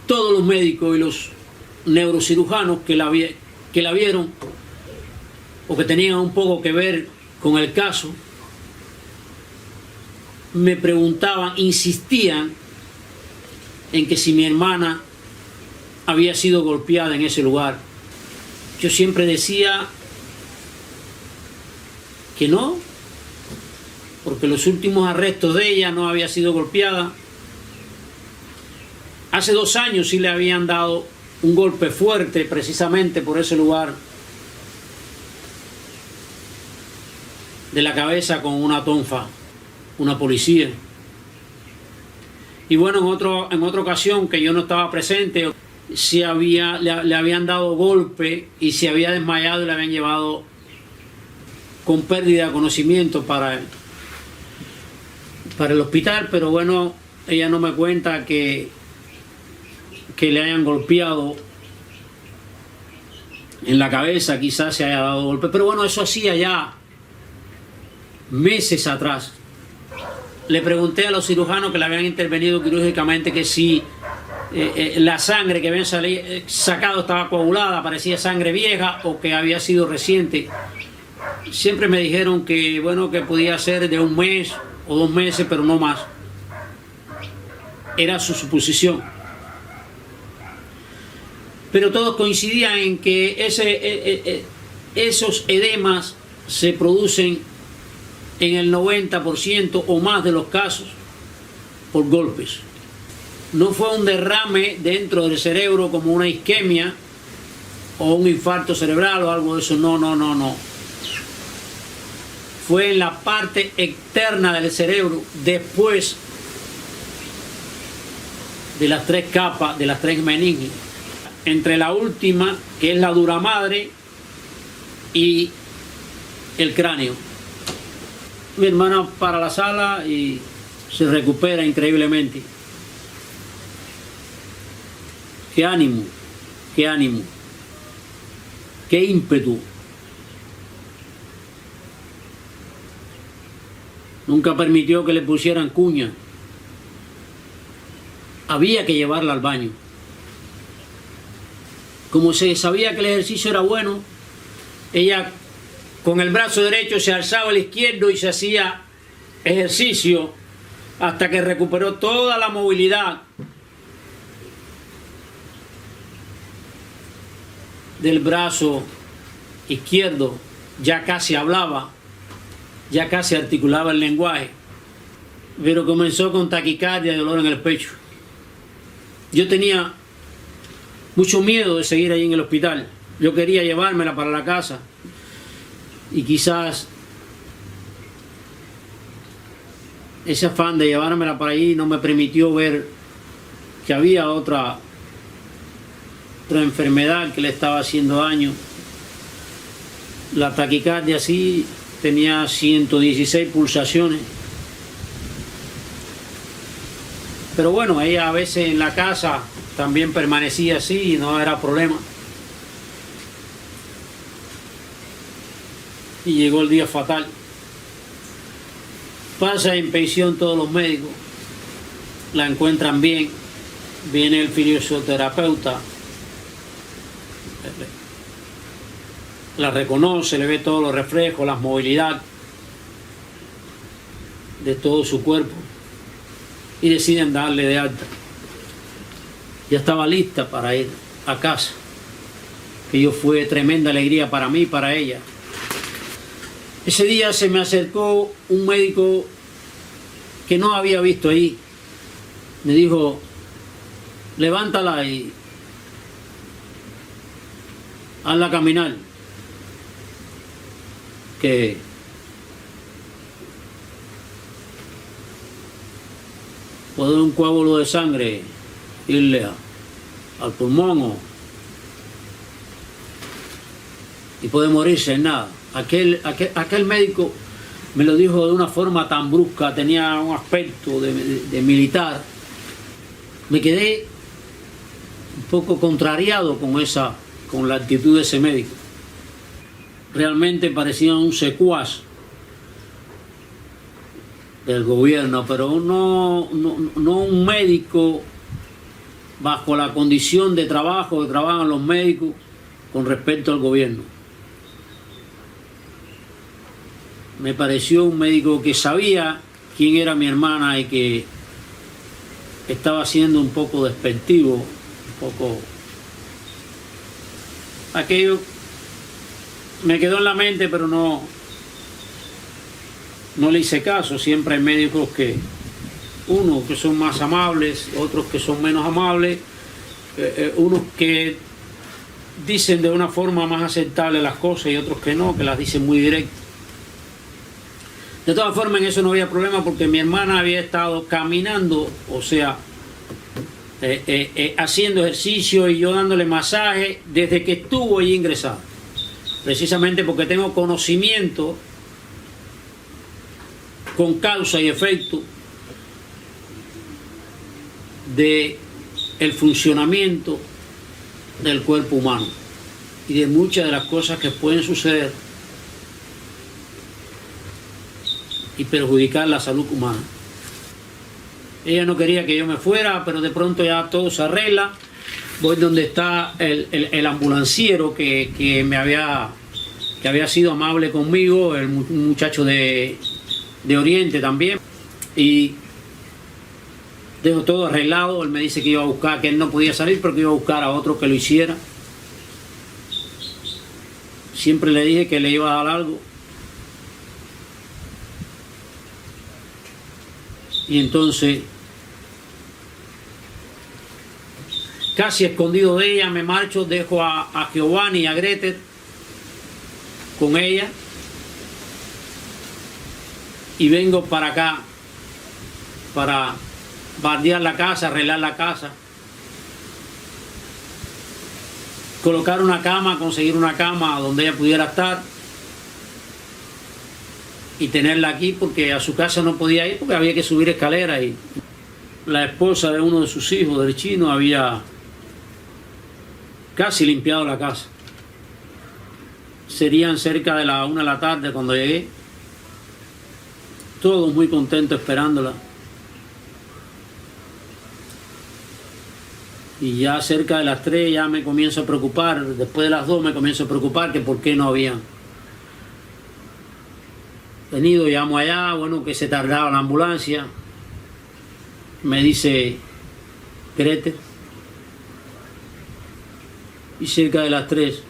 Todos los médicos y los neurocirujanos que la vieron o que tenían un poco que ver con el caso, me preguntaban, insistían en que si mi hermana había sido golpeada en ese lugar. Yo siempre decía que no, porque los últimos arrestos de ella no había sido golpeada. Hace 2 años sí le habían dado un golpe fuerte precisamente por ese lugar de la cabeza con una tonfa, una policía. Y bueno, en otra ocasión que yo no estaba presente, le habían dado golpe y se había desmayado y le habían llevado con pérdida de conocimiento para para el hospital, pero bueno, ella no me cuenta que le hayan golpeado en la cabeza, quizás se haya dado golpe, pero bueno, eso hacía ya meses atrás. Le pregunté a los cirujanos que le habían intervenido quirúrgicamente que si la sangre que habían sacado estaba coagulada, parecía sangre vieja o que había sido reciente. Siempre me dijeron que bueno, que podía ser de 1 mes o 2 meses, pero no más. Era su suposición. Pero todos coincidían en que esos edemas se producen en el 90% o más de los casos por golpes. No fue un derrame dentro del cerebro como una isquemia o un infarto cerebral o algo de eso, no. Fue en la parte externa del cerebro, después de las 3 capas, de las 3 meninges. Entre la última, que es la dura madre, y el cráneo. Mi hermana para la sala y se recupera increíblemente. Qué ánimo, qué ímpetu. Nunca permitió que le pusieran cuña. Había que llevarla al baño. Como se sabía que el ejercicio era bueno, ella con el brazo derecho se alzaba el izquierdo y se hacía ejercicio hasta que recuperó toda la movilidad del brazo izquierdo. Ya casi hablaba, ya casi articulaba el lenguaje, pero comenzó con taquicardia y dolor en el pecho. Yo tenía mucho miedo de seguir ahí en el hospital. Yo quería llevármela para la casa y quizás ese afán de llevármela para ahí no me permitió ver que había otra enfermedad que le estaba haciendo daño. La taquicardia sí tenía 116 pulsaciones. Pero bueno, ella a veces en la casa también permanecía así y no era problema. Y llegó el día fatal. Pasa en pensión todos los médicos, la encuentran bien, viene el fisioterapeuta, la reconoce, le ve todos los reflejos, la movilidad de todo su cuerpo y deciden darle de alta. Ya estaba lista para ir a casa. Aquello fue tremenda alegría para mí y para ella. Ese día se me acercó un médico que no había visto ahí. Me dijo, levántala y hazla caminar. Que puede un coágulo de sangre irle al pulmón y puede morirse en nada. Aquel médico me lo dijo de una forma tan brusca, tenía un aspecto de militar. Me quedé un poco contrariado con la actitud de ese médico. Realmente parecía un secuaz del gobierno, pero no un médico bajo la condición de trabajo que trabajan los médicos con respecto al gobierno. Me pareció un médico que sabía quién era mi hermana y que estaba siendo un poco despectivo, un poco... Aquello me quedó en la mente, pero no le hice caso. Siempre hay médicos unos que son más amables, otros que son menos amables, unos que dicen de una forma más aceptable las cosas y otros que no, que las dicen muy directas. De todas formas, en eso no había problema porque mi hermana había estado caminando, o sea, haciendo ejercicio y yo dándole masaje desde que estuvo ahí ingresada. Precisamente porque tengo conocimiento con causa y efecto de el funcionamiento del cuerpo humano y de muchas de las cosas que pueden suceder y perjudicar la salud humana. Ella no quería que yo me fuera, pero de pronto ya todo se arregla. Voy donde está el ambulanciero que había sido amable conmigo, un muchacho de Oriente también, y dejo todo arreglado. Él me dice que iba a buscar, que él no podía salir, pero que iba a buscar a otro que lo hiciera. Siempre le dije que le iba a dar algo. Y entonces, casi escondido de ella, me marcho, dejo a Giovanni y a Gretel con ella y vengo para acá para bardear la casa, arreglar la casa, colocar una cama, conseguir una cama donde ella pudiera estar y tenerla aquí, porque a su casa no podía ir porque había que subir escaleras, y la esposa de uno de sus hijos, del chino, había casi limpiado la casa. Serían cerca de la 1 de la tarde cuando llegué, todos muy contentos esperándola. Y ya cerca de las 3 ya me comienzo a preocupar, después de las 2 me comienzo a preocupar que por qué no habían venido. Llamo allá, bueno, que se tardaba la ambulancia. Me dice Gretel. Y cerca de las 3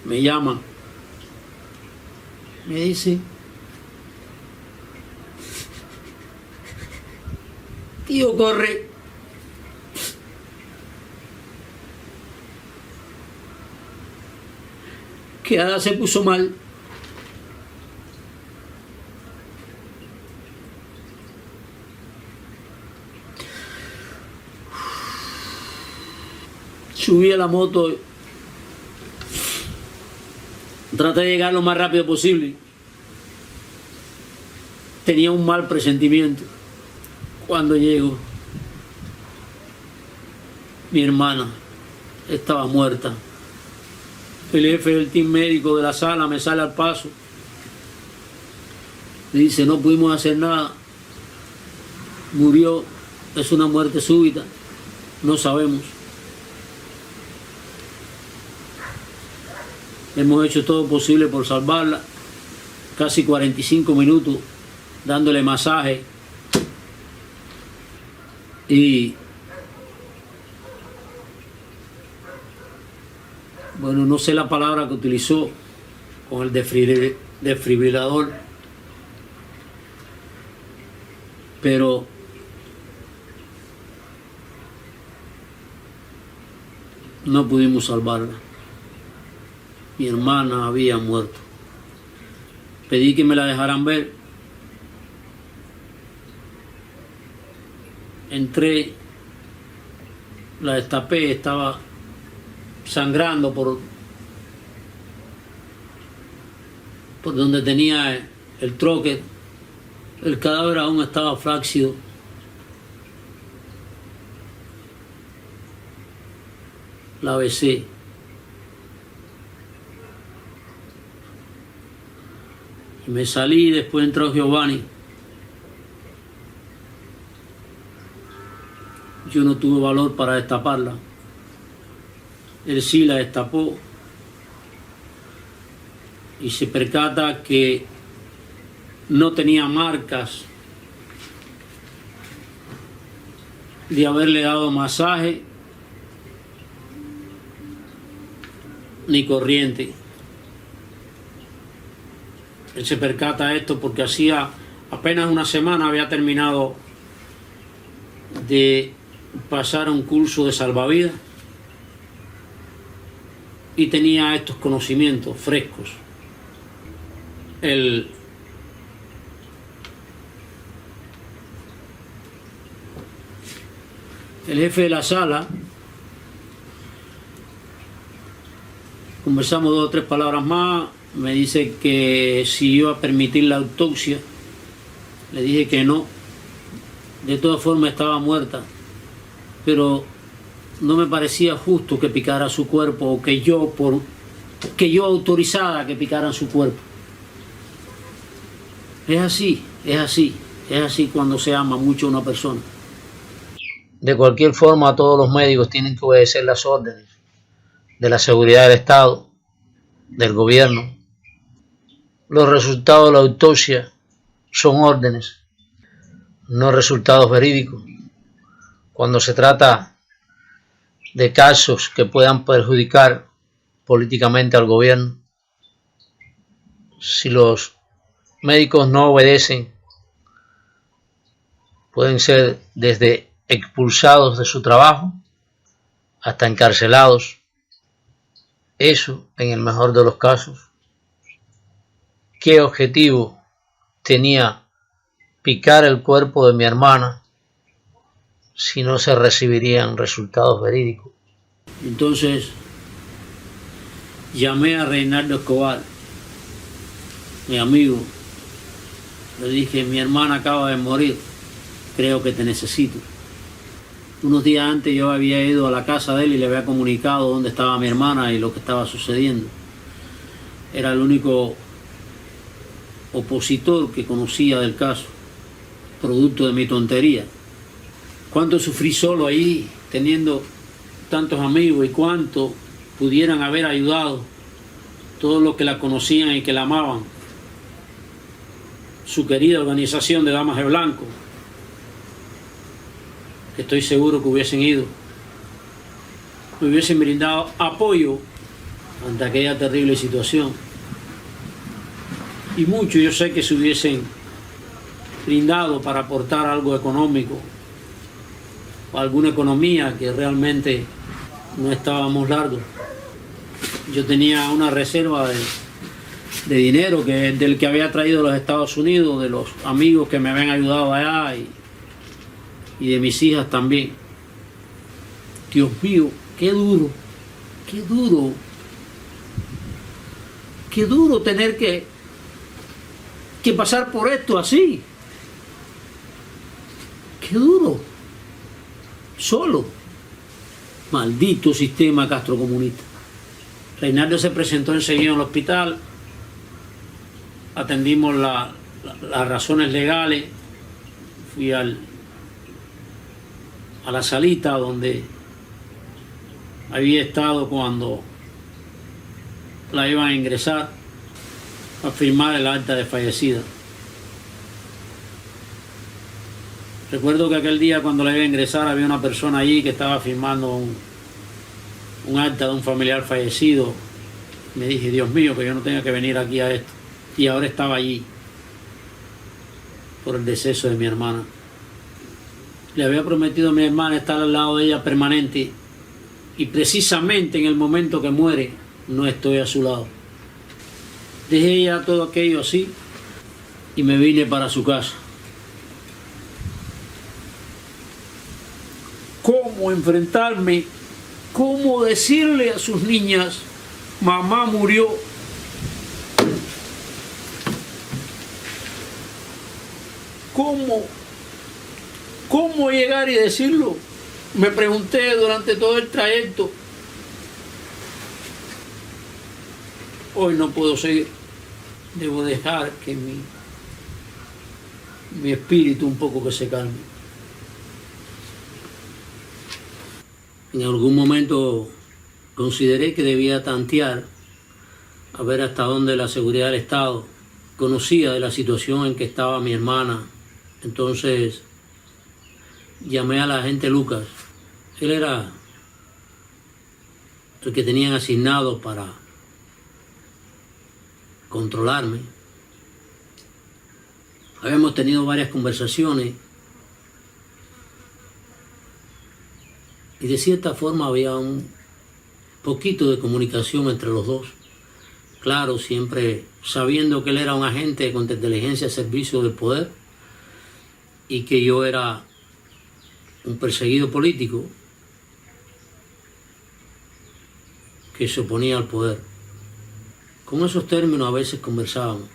me llama. Me dice: tío, corre. Que Ada se puso mal. Subí a la moto, traté de llegar lo más rápido posible. Tenía un mal presentimiento. Cuando llego, mi hermana estaba muerta. El jefe del team médico de la sala me sale al paso. Me dice: no pudimos hacer nada. Murió. Es una muerte súbita. No sabemos. Hemos hecho todo posible por salvarla. Casi 45 minutos dándole masaje. Y bueno, no sé la palabra que utilizó con el desfibrilador, pero no pudimos salvarla. Mi hermana había muerto. Pedí que me la dejaran ver. Entré, la destapé, estaba sangrando por donde tenía el troque. El cadáver aún estaba flácido. La besé. Y me salí. Después entró Giovanni. Yo no tuve valor para destaparla. Él sí la destapó y se percata que no tenía marcas de haberle dado masaje ni corriente. Él se percata de esto porque hacía apenas una semana había terminado de pasar un curso de salvavidas y tenía estos conocimientos frescos. El jefe de la sala, conversamos 2 o 3 palabras más, me dice que si iba a permitir la autopsia. Le dije que no. De todas formas estaba muerta. pero no me parecía justo que picara su cuerpo o que yo autorizara que picaran su cuerpo. Es así cuando se ama mucho a una persona. De cualquier forma, todos los médicos tienen que obedecer las órdenes de la seguridad del Estado, del gobierno. Los resultados de la autopsia son órdenes, no resultados verídicos. Cuando se trata de casos que puedan perjudicar políticamente al gobierno, si los médicos no obedecen, pueden ser desde expulsados de su trabajo hasta encarcelados. Eso en el mejor de los casos. ¿Qué objetivo tenía picar el cuerpo de mi hermana si no se recibirían resultados verídicos? Entonces llamé a Reinaldo Escobar, mi amigo. Le dije: mi hermana acaba de morir, creo que te necesito. Unos días antes yo había ido a la casa de él y le había comunicado dónde estaba mi hermana y lo que estaba sucediendo. Era el único opositor que conocía del caso, producto de mi tontería. Cuánto sufrí solo ahí, teniendo tantos amigos, y cuánto pudieran haber ayudado todos los que la conocían y que la amaban. Su querida organización de Damas de Blanco, que estoy seguro que hubiesen ido, me hubiesen brindado apoyo ante aquella terrible situación. Y muchos yo sé que se hubiesen brindado para aportar algo económico, o alguna economía, que realmente no estábamos largos. Yo tenía una reserva de dinero del que había traído de los Estados Unidos, de los amigos que me habían ayudado allá y de mis hijas también. Dios mío, qué duro tener que pasar por esto así. Qué duro. Solo. Maldito sistema castrocomunista. Reinaldo se presentó enseguida en el hospital. Atendimos las razones legales. Fui a la salita donde había estado cuando la iban a ingresar a firmar el acta de fallecida. Recuerdo que aquel día cuando la iba a ingresar había una persona allí que estaba firmando un acta de un familiar fallecido. Me dije: Dios mío, que yo no tenga que venir aquí a esto. Y ahora estaba allí por el deceso de mi hermana. Le había prometido a mi hermana estar al lado de ella permanente, y precisamente en el momento que muere no estoy a su lado. Dejé ya todo aquello así y me vine para su casa. ¿Cómo enfrentarme? ¿Cómo decirle a sus niñas: mamá murió? ¿Cómo llegar y decirlo? Me pregunté durante todo el trayecto. Hoy no puedo seguir. Debo dejar que mi espíritu un poco que se calme. En algún momento consideré que debía tantear a ver hasta dónde la seguridad del Estado conocía de la situación en que estaba mi hermana. Entonces llamé a la agente Lucas. Él era el que tenían asignado para controlarme. Habíamos tenido varias conversaciones y de cierta forma había un poquito de comunicación entre los dos. Claro, siempre sabiendo que él era un agente de contrainteligencia al servicio del poder y que yo era un perseguido político que se oponía al poder. Con esos términos a veces conversábamos.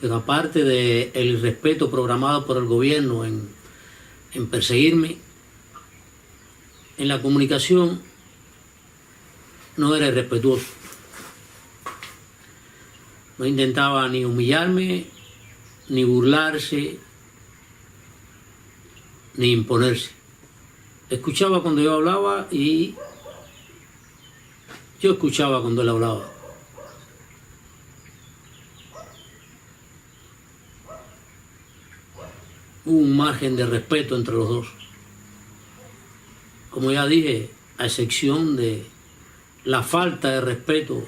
Pero aparte del irrespeto programado por el gobierno en perseguirme, en la comunicación no era irrespetuoso. No intentaba ni humillarme, ni burlarse, ni imponerse. Escuchaba cuando yo hablaba y yo escuchaba cuando él hablaba. Hubo un margen de respeto entre los dos. Como ya dije, a excepción de la falta de respeto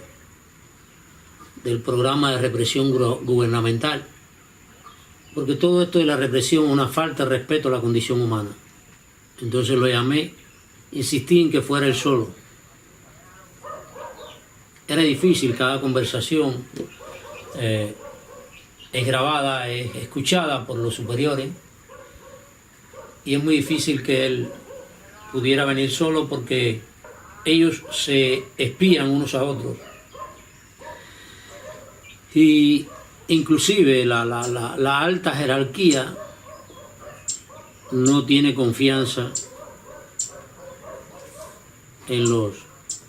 del programa de represión gubernamental, porque todo esto de la represión es una falta de respeto a la condición humana. Entonces lo llamé, insistí en que fuera él solo. Era difícil, cada conversación es grabada, es escuchada por los superiores, y es muy difícil que él pudiera venir solo porque ellos se espían unos a otros. Y inclusive la alta jerarquía no tiene confianza en los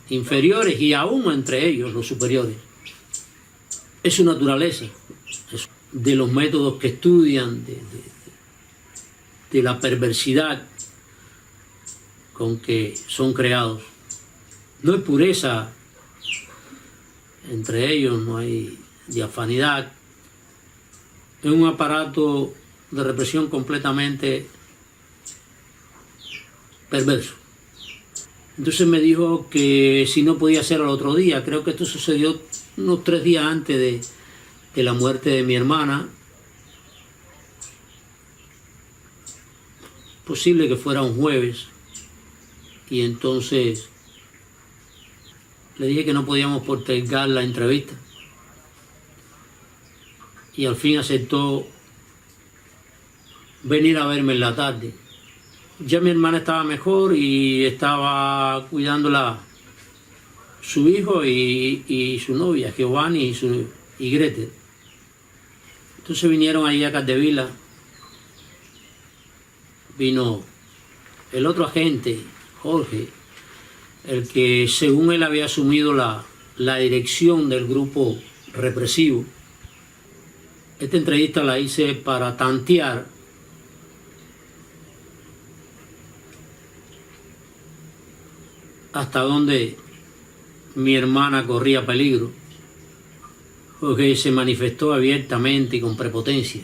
inferiores y aún entre ellos los superiores. Es su naturaleza, es de los métodos que estudian, de la perversidad con que son creados. No hay pureza entre ellos, no hay diafanidad. Es un aparato de represión completamente perverso. Entonces me dijo que si no podía ser al otro día. Creo que esto sucedió unos 3 días antes de la muerte de mi hermana. Posible que fuera un jueves. Y entonces le dije que no podíamos postergar la entrevista. Y al fin aceptó venir a verme en la tarde. Ya mi hermana estaba mejor y estaba cuidándola su hijo y su novia, Giovanni y Gretel. Entonces vinieron ahí a Capdevila. Vino el otro agente, Jorge, el que según él había asumido la dirección del grupo represivo. Esta entrevista la hice para tantear hasta dónde mi hermana corría peligro, porque se manifestó abiertamente y con prepotencia.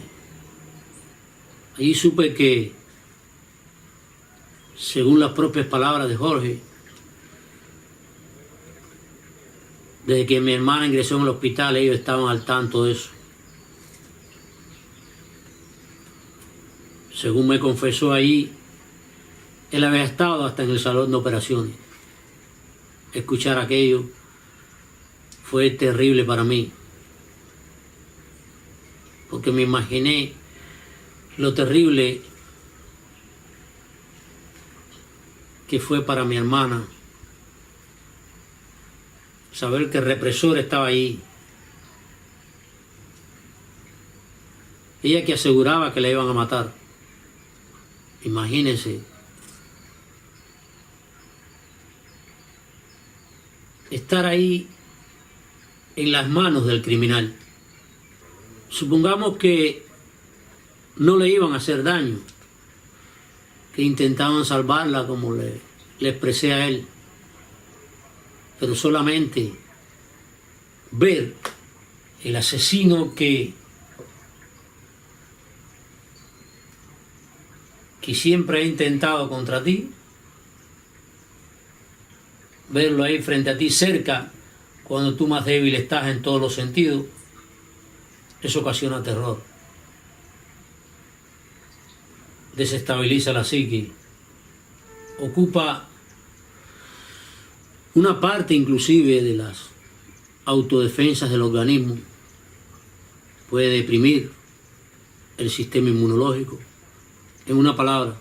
Allí supe que, según las propias palabras de Jorge, desde que mi hermana ingresó en el hospital, ellos estaban al tanto de eso. Según me confesó ahí, él había estado hasta en el salón de operaciones. Escuchar aquello fue terrible para mí, porque me imaginé lo terrible que fue para mi hermana saber que el represor estaba ahí. Ella que aseguraba que la iban a matar. Imagínense. Estar ahí en las manos del criminal. Supongamos que no le iban a hacer daño, que intentaban salvarla como le expresé a él, pero solamente ver el asesino que siempre ha intentado contra ti, verlo ahí frente a ti cerca cuando tú más débil estás en todos los sentidos, eso ocasiona terror, desestabiliza la psique, ocupa una parte inclusive de las autodefensas del organismo, puede deprimir el sistema inmunológico. En una palabra,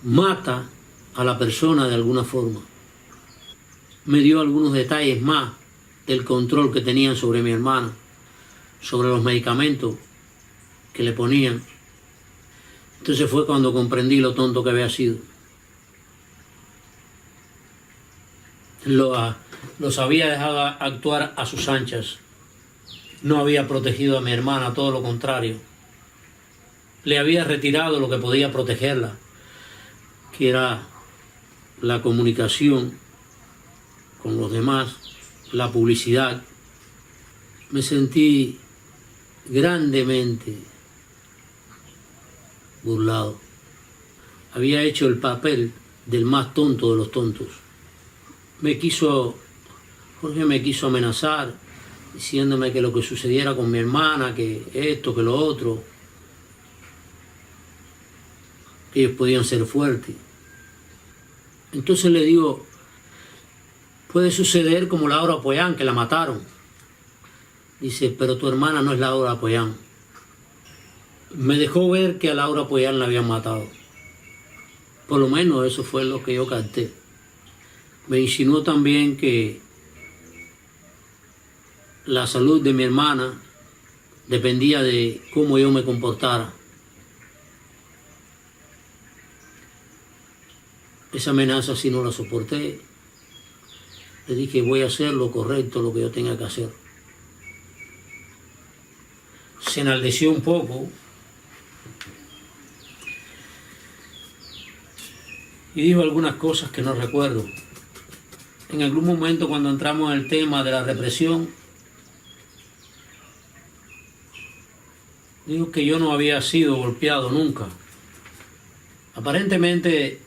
mata a la persona de alguna forma. Me dio algunos detalles más del control que tenían sobre mi hermana, sobre los medicamentos que le ponían. Entonces fue cuando comprendí lo tonto que había sido. los había dejado actuar a sus anchas. No había protegido a mi hermana, todo lo contrario. Le había retirado lo que podía protegerla, que era la comunicación con los demás, la publicidad. Me sentí grandemente burlado. Había hecho el papel del más tonto de los tontos. Jorge me quiso amenazar, diciéndome que lo que sucediera con mi hermana, que esto, que lo otro, que ellos podían ser fuertes. Entonces le digo, puede suceder como Laura Pollán, que la mataron. Dice, pero tu hermana no es Laura Pollán. Me dejó ver que a Laura Pollán la habían matado. Por lo menos eso fue lo que yo capté. Me insinuó también que la salud de mi hermana dependía de cómo yo me comportara. Esa amenaza sí no la soporté. Le dije, voy a hacer lo correcto, lo que yo tenga que hacer. Se enalteció un poco y dijo algunas cosas que no recuerdo. En algún momento, cuando entramos en el tema de la represión, dijo que yo no había sido golpeado nunca. Aparentemente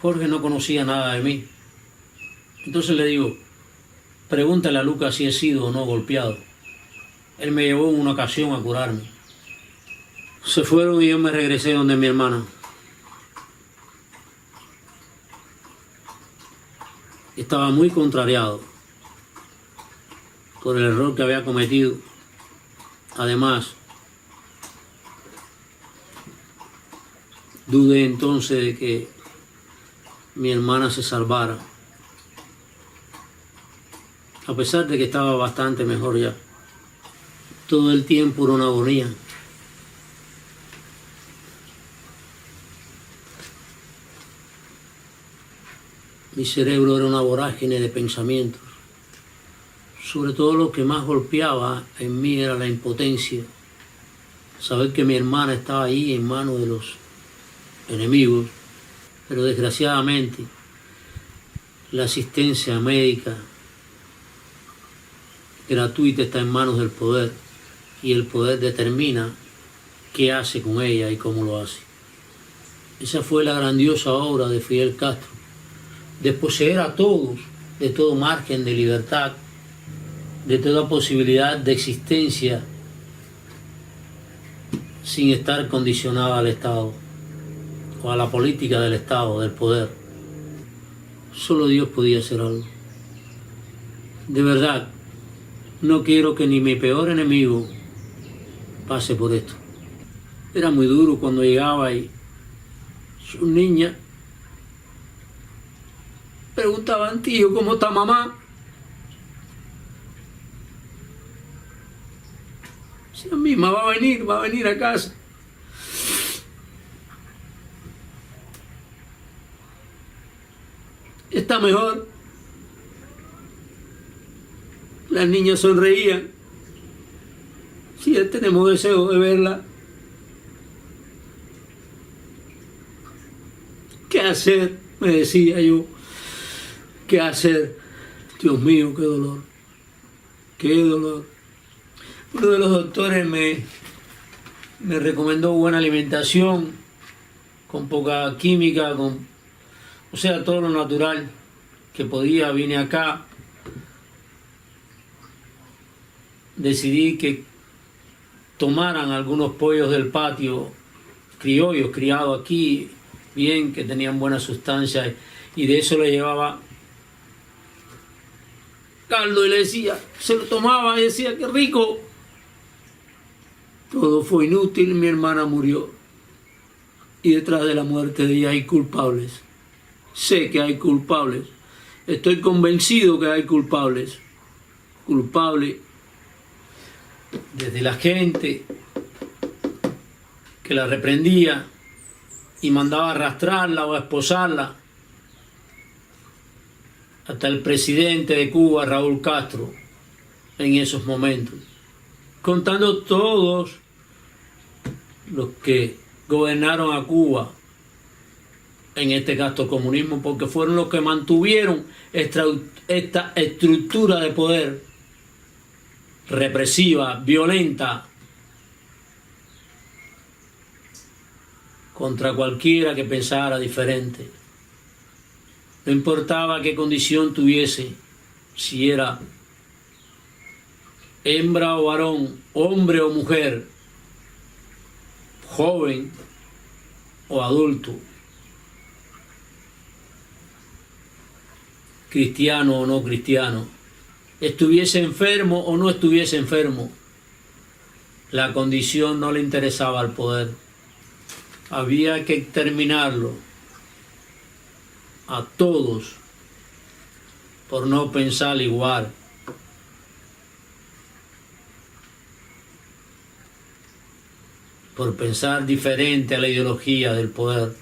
Jorge no conocía nada de mí. Entonces le digo, pregúntale a Lucas si he sido o no golpeado. Él me llevó en una ocasión a curarme. Se fueron y yo me regresé donde mi hermana. Estaba muy contrariado por el error que había cometido. Además, dudé entonces de que mi hermana se salvara, a pesar de que estaba bastante mejor ya. Todo el tiempo era una agonía. Mi cerebro era una vorágine de pensamientos. Sobre todo lo que más golpeaba en mí era la impotencia. Saber que mi hermana estaba ahí en manos de los enemigos, pero desgraciadamente la asistencia médica gratuita está en manos del poder y el poder determina qué hace con ella y cómo lo hace. Esa fue la grandiosa obra de Fidel Castro, desposeer a todos de todo margen de libertad, de toda posibilidad de existencia sin estar condicionada al Estado o a la política del Estado, del poder. Solo Dios podía hacer algo. De verdad, no quiero que ni mi peor enemigo pase por esto. Era muy duro cuando llegaba y sus niñas preguntaban, tío, ¿cómo está mamá? Si la misma va a venir a casa. Está mejor. Las niñas sonreían. Sí, tenemos deseo de verla. ¿Qué hacer? Me decía yo. ¿Qué hacer? Dios mío, qué dolor. Qué dolor. Uno de los doctores me recomendó buena alimentación, con poca química, o sea, todo lo natural que podía. Vine acá. Decidí que tomaran algunos pollos del patio, criollos, criados aquí, bien, que tenían buena sustancia, y de eso le llevaba caldo y le decía, se lo tomaba y decía, qué rico. Todo fue inútil, mi hermana murió. Y detrás de la muerte de ella hay culpables. Sé que hay culpables. Estoy convencido que hay culpables. Culpables desde la gente que la reprendía y mandaba a arrastrarla o a esposarla, hasta el presidente de Cuba, Raúl Castro, en esos momentos, contando todos los que gobernaron a Cuba en este castrocomunismo, porque fueron los que mantuvieron esta estructura de poder represiva, violenta, contra cualquiera que pensara diferente. No importaba qué condición tuviese, si era hembra o varón, hombre o mujer, joven o adulto, cristiano o no cristiano, estuviese enfermo o no estuviese enfermo, la condición no le interesaba al poder. Había que exterminarlo a todos por no pensar igual. Por pensar diferente a la ideología del poder,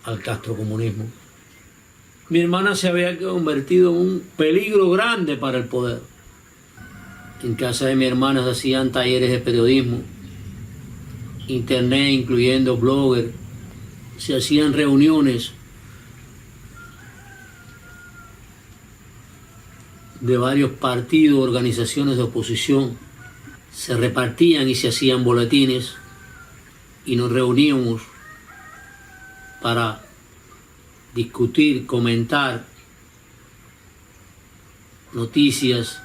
al castrocomunismo. Mi hermana se había convertido en un peligro grande para el poder. En casa de mi hermana se hacían talleres de periodismo, internet, incluyendo bloggers, se hacían reuniones de varios partidos, organizaciones de oposición, se repartían y se hacían boletines y nos reuníamos para discutir, comentar noticias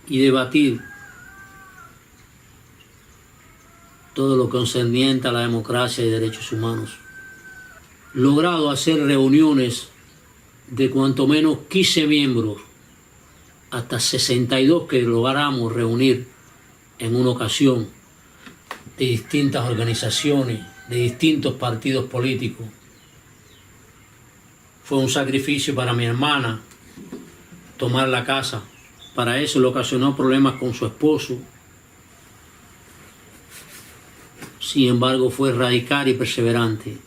y debatir todo lo concerniente a la democracia y derechos humanos. Logrado hacer reuniones de cuanto menos 15 miembros, hasta 62 que logramos reunir en una ocasión, de distintas organizaciones, de distintos partidos políticos. Fue un sacrificio para mi hermana tomar la casa. Para eso le ocasionó problemas con su esposo. Sin embargo, fue radical y perseverante.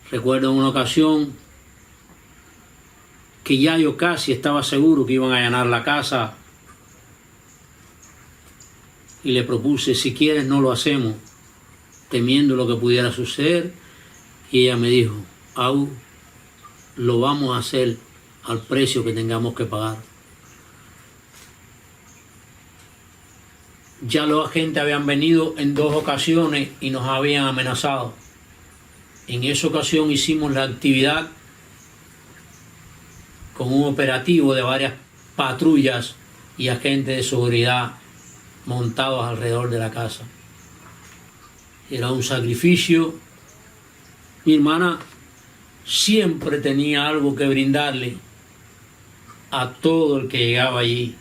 Recuerdo en una ocasión que ya yo casi estaba seguro que iban a allanar la casa y le propuse, si quieres no lo hacemos, temiendo lo que pudiera suceder, y ella me dijo, Aú, lo vamos a hacer al precio que tengamos que pagar. Ya los agentes habían venido en 2 ocasiones y nos habían amenazado. En esa ocasión hicimos la actividad con un operativo de varias patrullas y agentes de seguridad montados alrededor de la casa. Era un sacrificio. Mi hermana siempre tenía algo que brindarle a todo el que llegaba allí.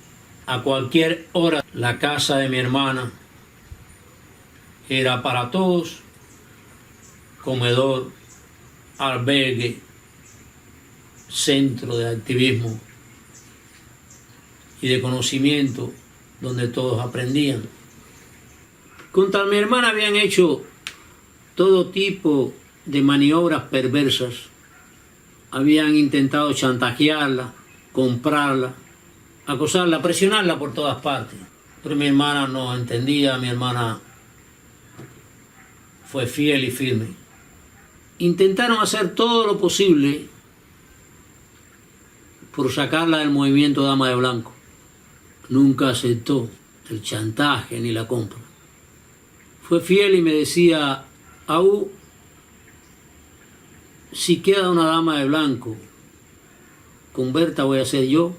A cualquier hora, la casa de mi hermana era para todos, comedor, albergue, centro de activismo y de conocimiento, donde todos aprendían. Contra mi hermana habían hecho todo tipo de maniobras perversas. Habían intentado chantajearla, comprarla, acosarla, presionarla por todas partes. Pero mi hermana no entendía, mi hermana fue fiel y firme. Intentaron hacer todo lo posible por sacarla del movimiento Dama de Blanco. Nunca aceptó el chantaje ni la compra. Fue fiel y me decía, Aú, si queda una dama de blanco, con Berta voy a ser yo.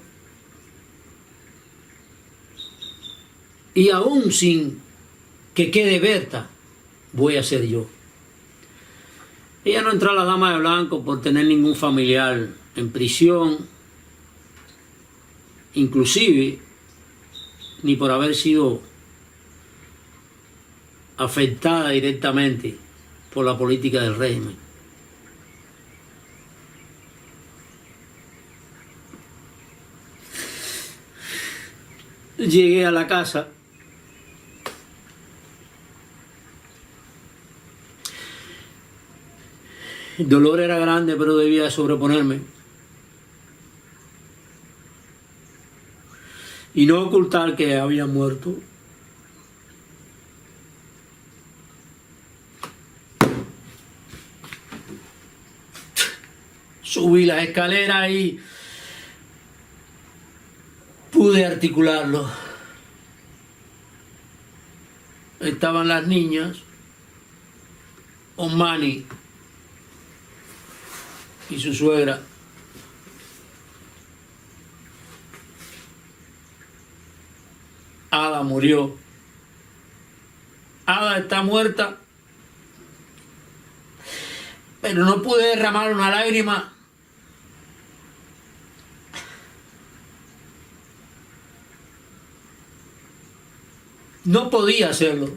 Y aún sin que quede Berta, voy a ser yo. Ella no entró a la dama de blanco por tener ningún familiar en prisión, inclusive ni por haber sido afectada directamente por la política del régimen. Llegué a la casa El dolor era grande, pero debía de sobreponerme. Y no ocultar que había muerto. Subí las escaleras y pude articularlo. Estaban las niñas, Osmani y su suegra. Ada murió. Ada está muerta. Pero no pude derramar una lágrima. No podía hacerlo.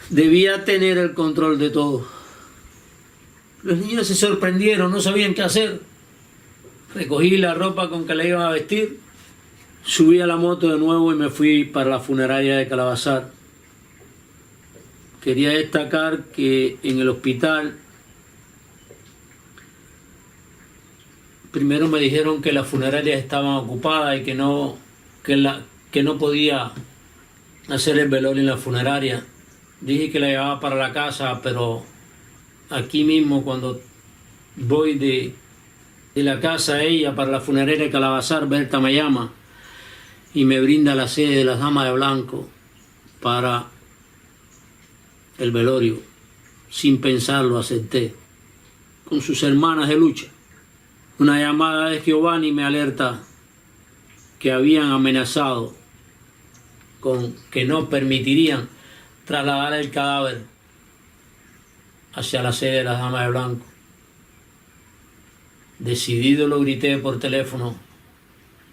Debía tener el control de todo. Los niños se sorprendieron, no sabían qué hacer. Recogí la ropa con que la iban a vestir, subí a la moto de nuevo y me fui para la funeraria de Calabazar. Quería destacar que en el hospital primero me dijeron que las funerarias estaban ocupadas y que no podía hacer el velorio en la funeraria. Dije que la llevaba para la casa, pero aquí mismo cuando voy de la casa a ella para la funeraria de Calabazar, Berta me llama y me brinda la sede de las damas de blanco para el velorio. Sin pensarlo acepté, con sus hermanas de lucha. Una llamada de Giovanni me alerta que habían amenazado con que no permitirían trasladar el cadáver hacia la sede de las damas de blanco. Decidido lo grité por teléfono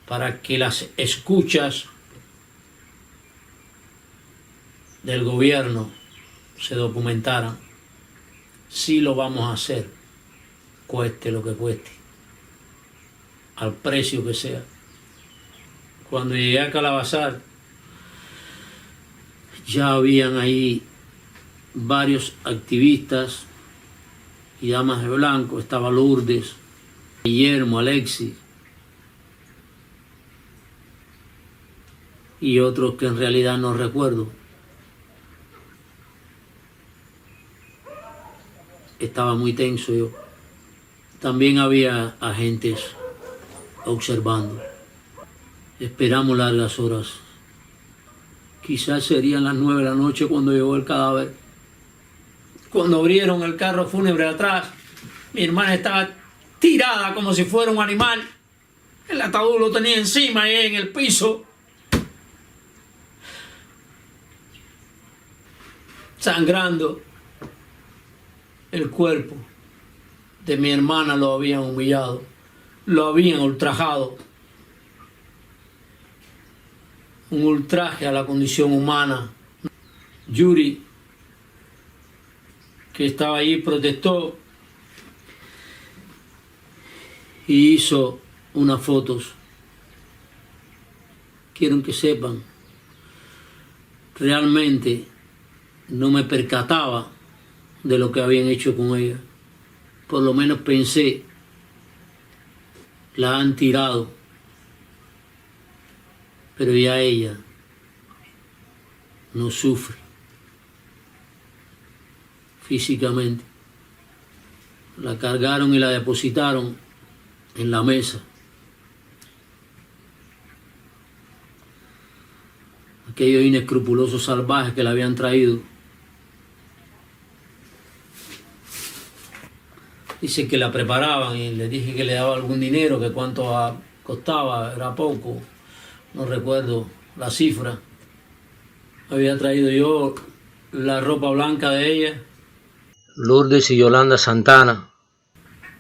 para que las escuchas del gobierno se documentaran. Sí lo vamos a hacer, cueste lo que cueste, al precio que sea. Cuando llegué a Calabazar, ya habían ahí varios activistas y damas de blanco. Estaba Lourdes, Guillermo, Alexis y otros que en realidad no recuerdo. Estaba muy tenso yo. También había agentes observando. Esperamos largas horas. Quizás serían las 9 de la noche cuando llegó el cadáver. Cuando abrieron el carro fúnebre atrás, mi hermana estaba tirada como si fuera un animal. El ataúd lo tenía encima y en el piso. Sangrando. El cuerpo de mi hermana lo habían humillado, lo habían ultrajado. Un ultraje a la condición humana. Yuri, que estaba allí, protestó y hizo unas fotos. Quiero que sepan, realmente no me percataba de lo que habían hecho con ella. Por lo menos pensé, la han tirado, pero ya ella no sufre físicamente. La cargaron y la depositaron en la mesa. Aquellos inescrupulosos salvajes que la habían traído. Dice que la preparaban y le dije que le daba algún dinero, que cuánto costaba, era poco, no recuerdo la cifra. Había traído yo la ropa blanca de ella. Lourdes y Yolanda Santana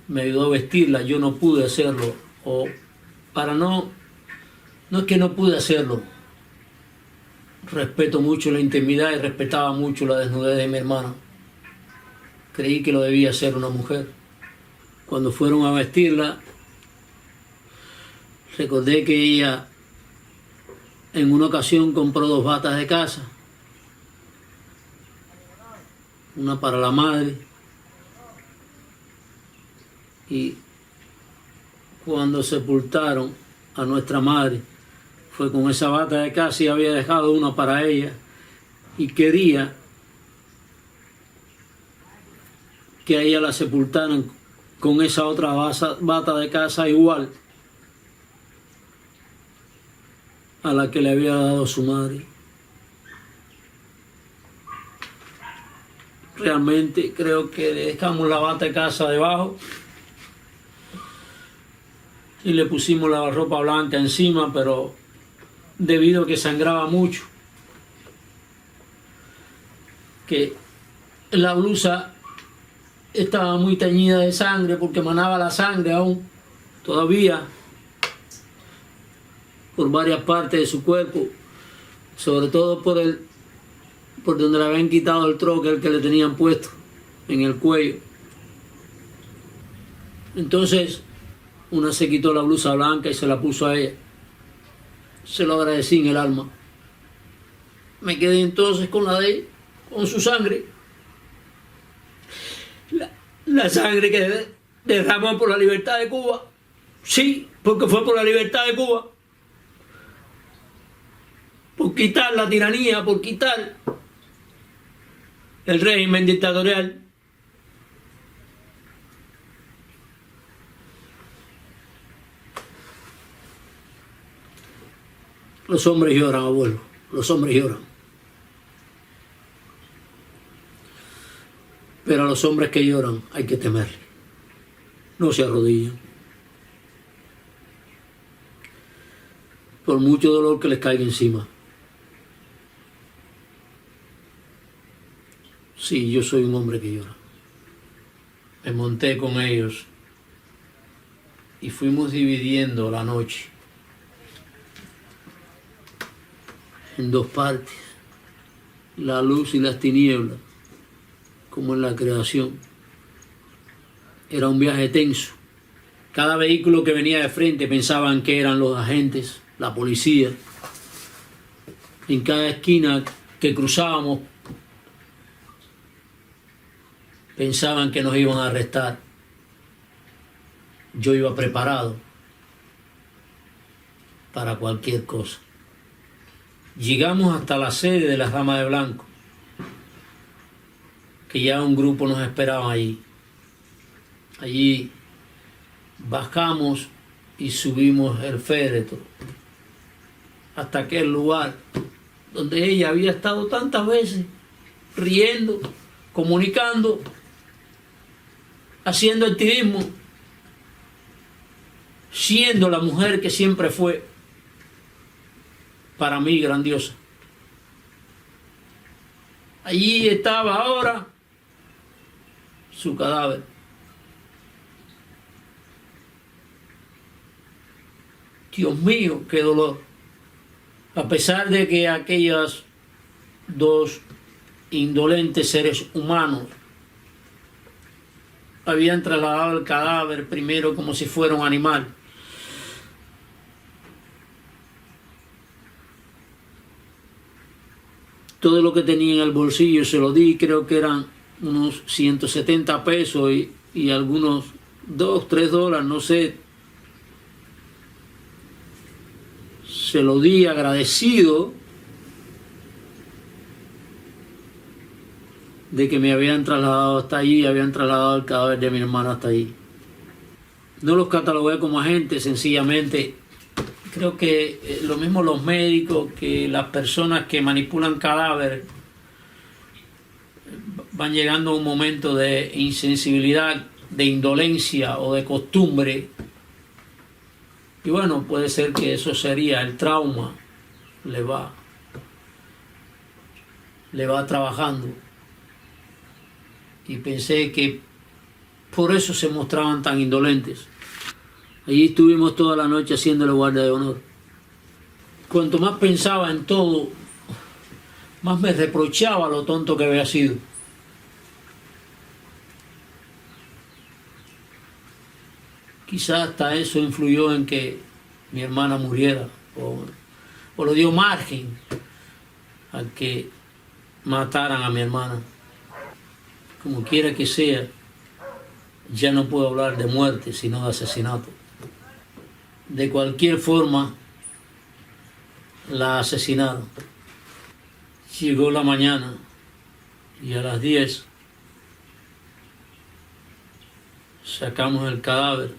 me ayudó a vestirla, yo no pude hacerlo, no es que no pude hacerlo, respeto mucho la intimidad y respetaba mucho la desnudez de mi hermana. Creí que lo debía hacer una mujer. Cuando fueron a vestirla, recordé que ella en una ocasión compró 2 batas de casa, una para la madre Y cuando sepultaron a nuestra madre, fue con esa bata de casa y había dejado una para ella y quería que a ella la sepultaran con esa otra bata de casa igual a la que le había dado su madre. Realmente creo que le dejamos la bata de casa debajo y le pusimos la ropa blanca encima, pero debido a que sangraba mucho, que la blusa estaba muy teñida de sangre porque manaba la sangre aún todavía por varias partes de su cuerpo, sobre todo por donde le habían quitado el troque que le tenían puesto en el cuello. Entonces una se quitó la blusa blanca y se la puso a ella. Se lo agradecí en el alma. Me quedé entonces con la de ella, con su sangre. La sangre que derramó por la libertad de Cuba. Sí, porque fue por la libertad de Cuba. Por quitar la tiranía, por quitar el régimen dictatorial. Los hombres lloran, abuelo. Los hombres lloran. Pero a los hombres que lloran hay que temerle. No se arrodillan. Por mucho dolor que les caiga encima. Sí, yo soy un hombre que llora. Me monté con ellos y fuimos dividiendo la noche en dos partes, la luz y las tinieblas, como en la creación. Era un viaje tenso. Cada vehículo que venía de frente pensaban que eran los agentes, la policía. En cada esquina que cruzábamos pensaban que nos iban a arrestar. Yo iba preparado para cualquier cosa. Llegamos hasta la sede de las Damas de Blanco, que ya un grupo nos esperaba allí. Allí bajamos y subimos el féretro hasta aquel lugar donde ella había estado tantas veces, riendo, comunicando, haciendo activismo, siendo la mujer que siempre fue para mí grandiosa. Allí estaba ahora su cadáver. Dios mío, qué dolor. A pesar de que aquellos dos indolentes seres humanos habían trasladado el cadáver primero como si fuera un animal. Todo lo que tenía en el bolsillo se lo di, creo que eran unos 170 pesos y algunos $2, $3, no sé. Se lo di agradecido de que me habían trasladado hasta allí, habían trasladado el cadáver de mi hermana hasta allí. No los catalogué como agentes, sencillamente creo que lo mismo los médicos, que las personas que manipulan cadáveres van llegando a un momento de insensibilidad, de indolencia o de costumbre. Y bueno, puede ser que eso sería el trauma, le va trabajando. Y pensé que por eso se mostraban tan indolentes. Allí estuvimos toda la noche haciéndole guardia de honor. Cuanto más pensaba en todo, más me reprochaba lo tonto que había sido. Quizás hasta eso influyó en que mi hermana muriera, o le dio margen a que mataran a mi hermana. Como quiera que sea, ya no puedo hablar de muerte, sino de asesinato. De cualquier forma, la asesinaron. Llegó la mañana y a las 10 sacamos el cadáver.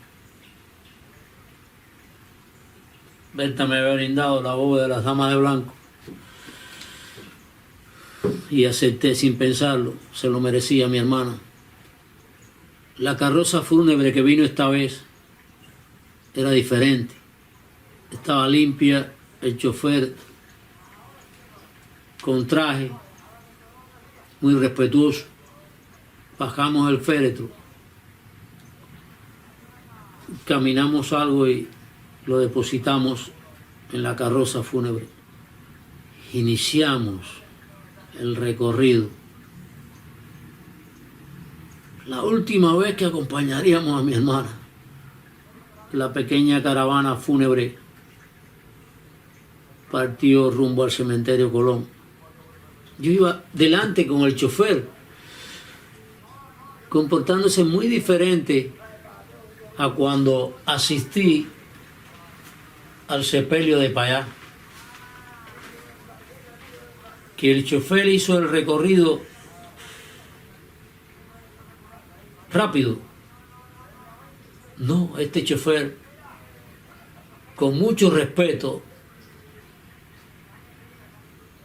Berta me había brindado la bóveda de las damas de blanco y acepté sin pensarlo, se lo merecía mi hermana. La carroza fúnebre que vino esta vez era diferente. Estaba limpia, el chofer con traje, muy respetuoso. Bajamos el féretro, caminamos algo y lo depositamos en la carroza fúnebre. Iniciamos el recorrido. La última vez que acompañaríamos a mi hermana, la pequeña caravana fúnebre partió rumbo al cementerio Colón. Yo iba delante con el chofer, comportándose muy diferente a cuando asistí al sepelio de Payá. Que el chofer hizo el recorrido rápido. No, este chofer, con mucho respeto,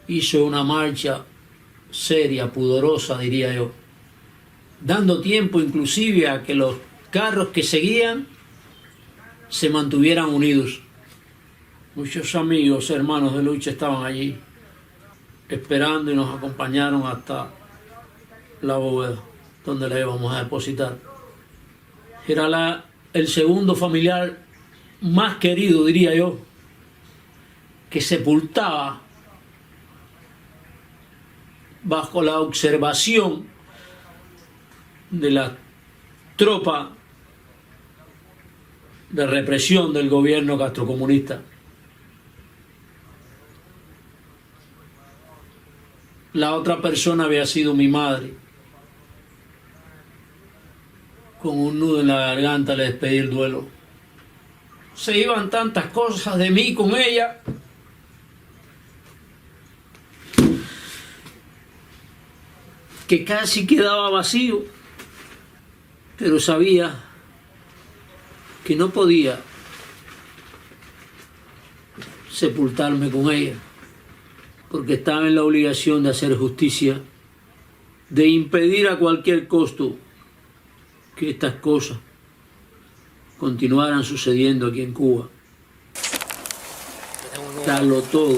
hizo una marcha seria, pudorosa, diría yo, dando tiempo inclusive a que los carros que seguían se mantuvieran unidos. Muchos amigos, hermanos de lucha estaban allí esperando y nos acompañaron hasta la bóveda donde la íbamos a depositar. Era el segundo familiar más querido, diría yo, que sepultaba bajo la observación de la tropa de represión del gobierno castrocomunista. La otra persona había sido mi madre. Con un nudo en la garganta le despedí el duelo. Se iban tantas cosas de mí con ella. Que casi quedaba vacío. Pero sabía que no podía sepultarme con ella, porque estaba en la obligación de hacer justicia, de impedir a cualquier costo que estas cosas continuaran sucediendo aquí en Cuba. Darlo todo.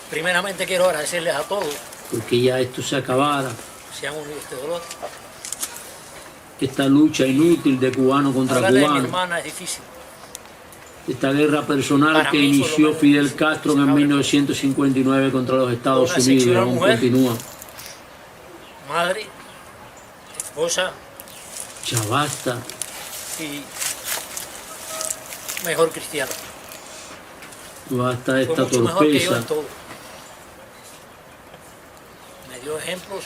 Primeramente quiero agradecerles a todos porque ya esto se acabara. Se han unido este dolor. Esta lucha inútil de cubano contra Hablarle cubano. de mi hermana es difícil. Esta guerra personal Para que mí, inició Fidel Castro en 1959 contra los Estados Unidos y aún continúa. Madre, esposa. Ya basta. Y mejor cristiano. Basta de esta Fue mucho mejor que yo torpeza. en todo. Me dio ejemplos,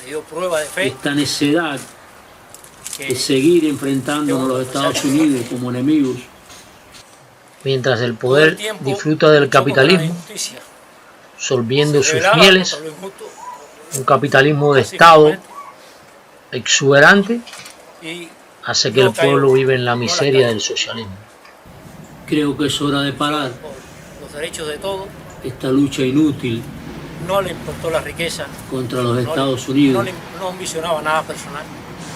me dio pruebas de fe. Esta necedad Que de seguir enfrentándonos a los Estados Unidos como enemigos. Mientras el todo el poder tiempo disfruta del luchó contra la capitalismo, injusticia. solviendo Se sus rebelaba mieles, contra lo injusto, un capitalismo de Estado pacíficamente, exuberante, y hace que no el pueblo cayó, viva en la no la miseria cayó. del socialismo. Creo que es hora de parar Por los derechos de todos, esta lucha inútil no le importó la riqueza, contra los no Estados le- Unidos, no ambicionaba nada personal.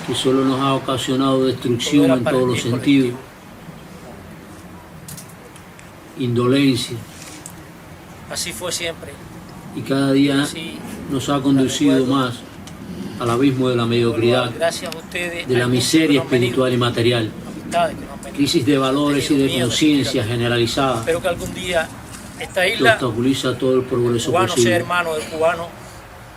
que solo nos ha ocasionado destrucción Todo era en para todos el los bien sentidos, colectivo. indolencia, Así fue siempre. y cada día Así, nos ha conducido recuerdo. más al abismo de la mediocridad, gracias a ustedes, de la hay muchos miseria que no han venido, espiritual y material, amistades que no han venido, crisis de valores y tenido de miedo, conciencia generalizada, Espero que algún día esta que isla, obstaculiza todo el progreso cubano sea posible. hermano del cubano,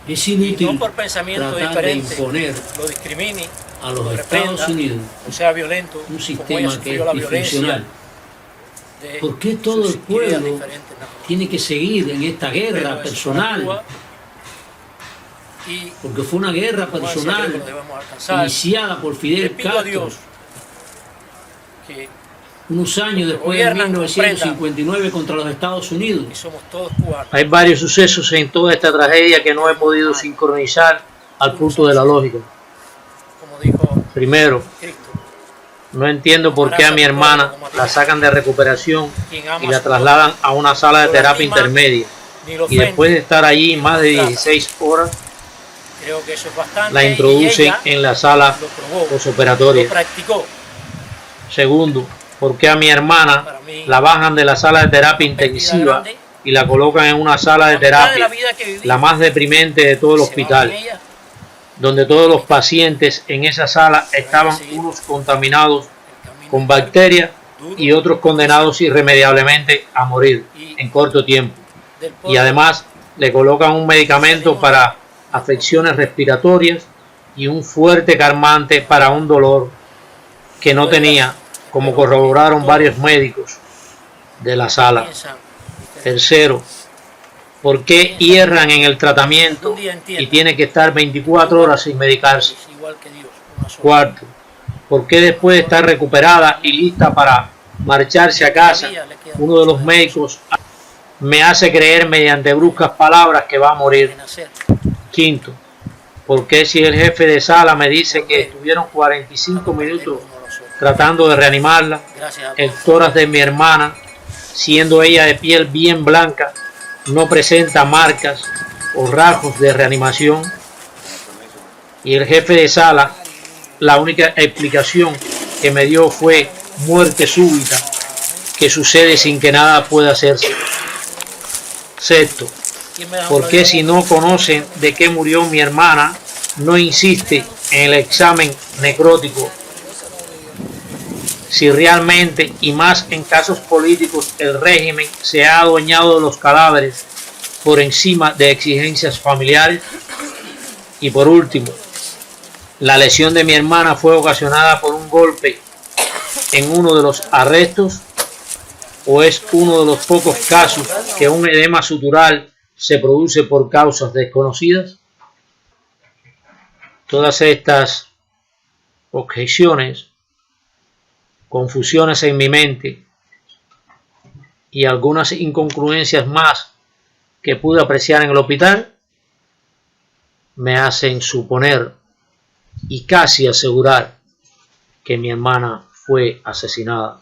Es y inútil no por pensamiento tratar de diferente imponer lo discrimine, a los lo Estados reprenda, Unidos o sea violento, un como ella sistema que sufrió es la violencia disfuncional. de ¿Por qué todo sus el pueblo ideas diferentes, no? tiene que seguir en esta Pero guerra eso personal? Cuba, porque fue una guerra personal iniciada por Fidel Castro unos años después de 1959 contra los Estados Unidos. Hay varios sucesos en toda esta tragedia que no he podido sincronizar al punto de la lógica. Primero, no entiendo por qué a mi hermana la sacan de recuperación y la trasladan a una sala de terapia intermedia, y después de estar allí más de 16 horas la introducen en la sala posoperatoria. Segundo, ¿por qué a mi hermana la bajan de la sala de terapia intensiva y la colocan en una sala de terapia, la más deprimente de todo el hospital, donde todos los pacientes en esa sala estaban unos contaminados con bacterias y otros condenados irremediablemente a morir en corto tiempo? Y además le colocan un medicamento para afecciones respiratorias y un fuerte calmante para un dolor que no tenía, como corroboraron varios médicos de la sala. Tercero, ¿por qué hierran en el tratamiento y tiene que estar 24 horas sin medicarse? Cuarto, ¿por qué después de estar recuperada y lista para marcharse a casa, uno de los médicos me hace creer mediante bruscas palabras que va a morir? Quinto, ¿por qué si el jefe de sala me dice que estuvieron 45 minutos tratando de reanimarla, el tórax de mi hermana, siendo ella de piel bien blanca, no presenta marcas o rasgos de reanimación? Y el jefe de sala, la única explicación que me dio fue muerte súbita, que sucede sin que nada pueda hacerse. Sexto, ¿por qué si no conocen de qué murió mi hermana, no insiste en el examen necrótico? Si realmente, y más en casos políticos, el régimen se ha adueñado de los cadáveres por encima de exigencias familiares. Y por último, ¿la lesión de mi hermana fue ocasionada por un golpe en uno de los arrestos, o es uno de los pocos casos que un edema sutural se produce por causas desconocidas? Todas estas objeciones, confusiones en mi mente y algunas incongruencias más que pude apreciar en el hospital me hacen suponer y casi asegurar que mi hermana fue asesinada.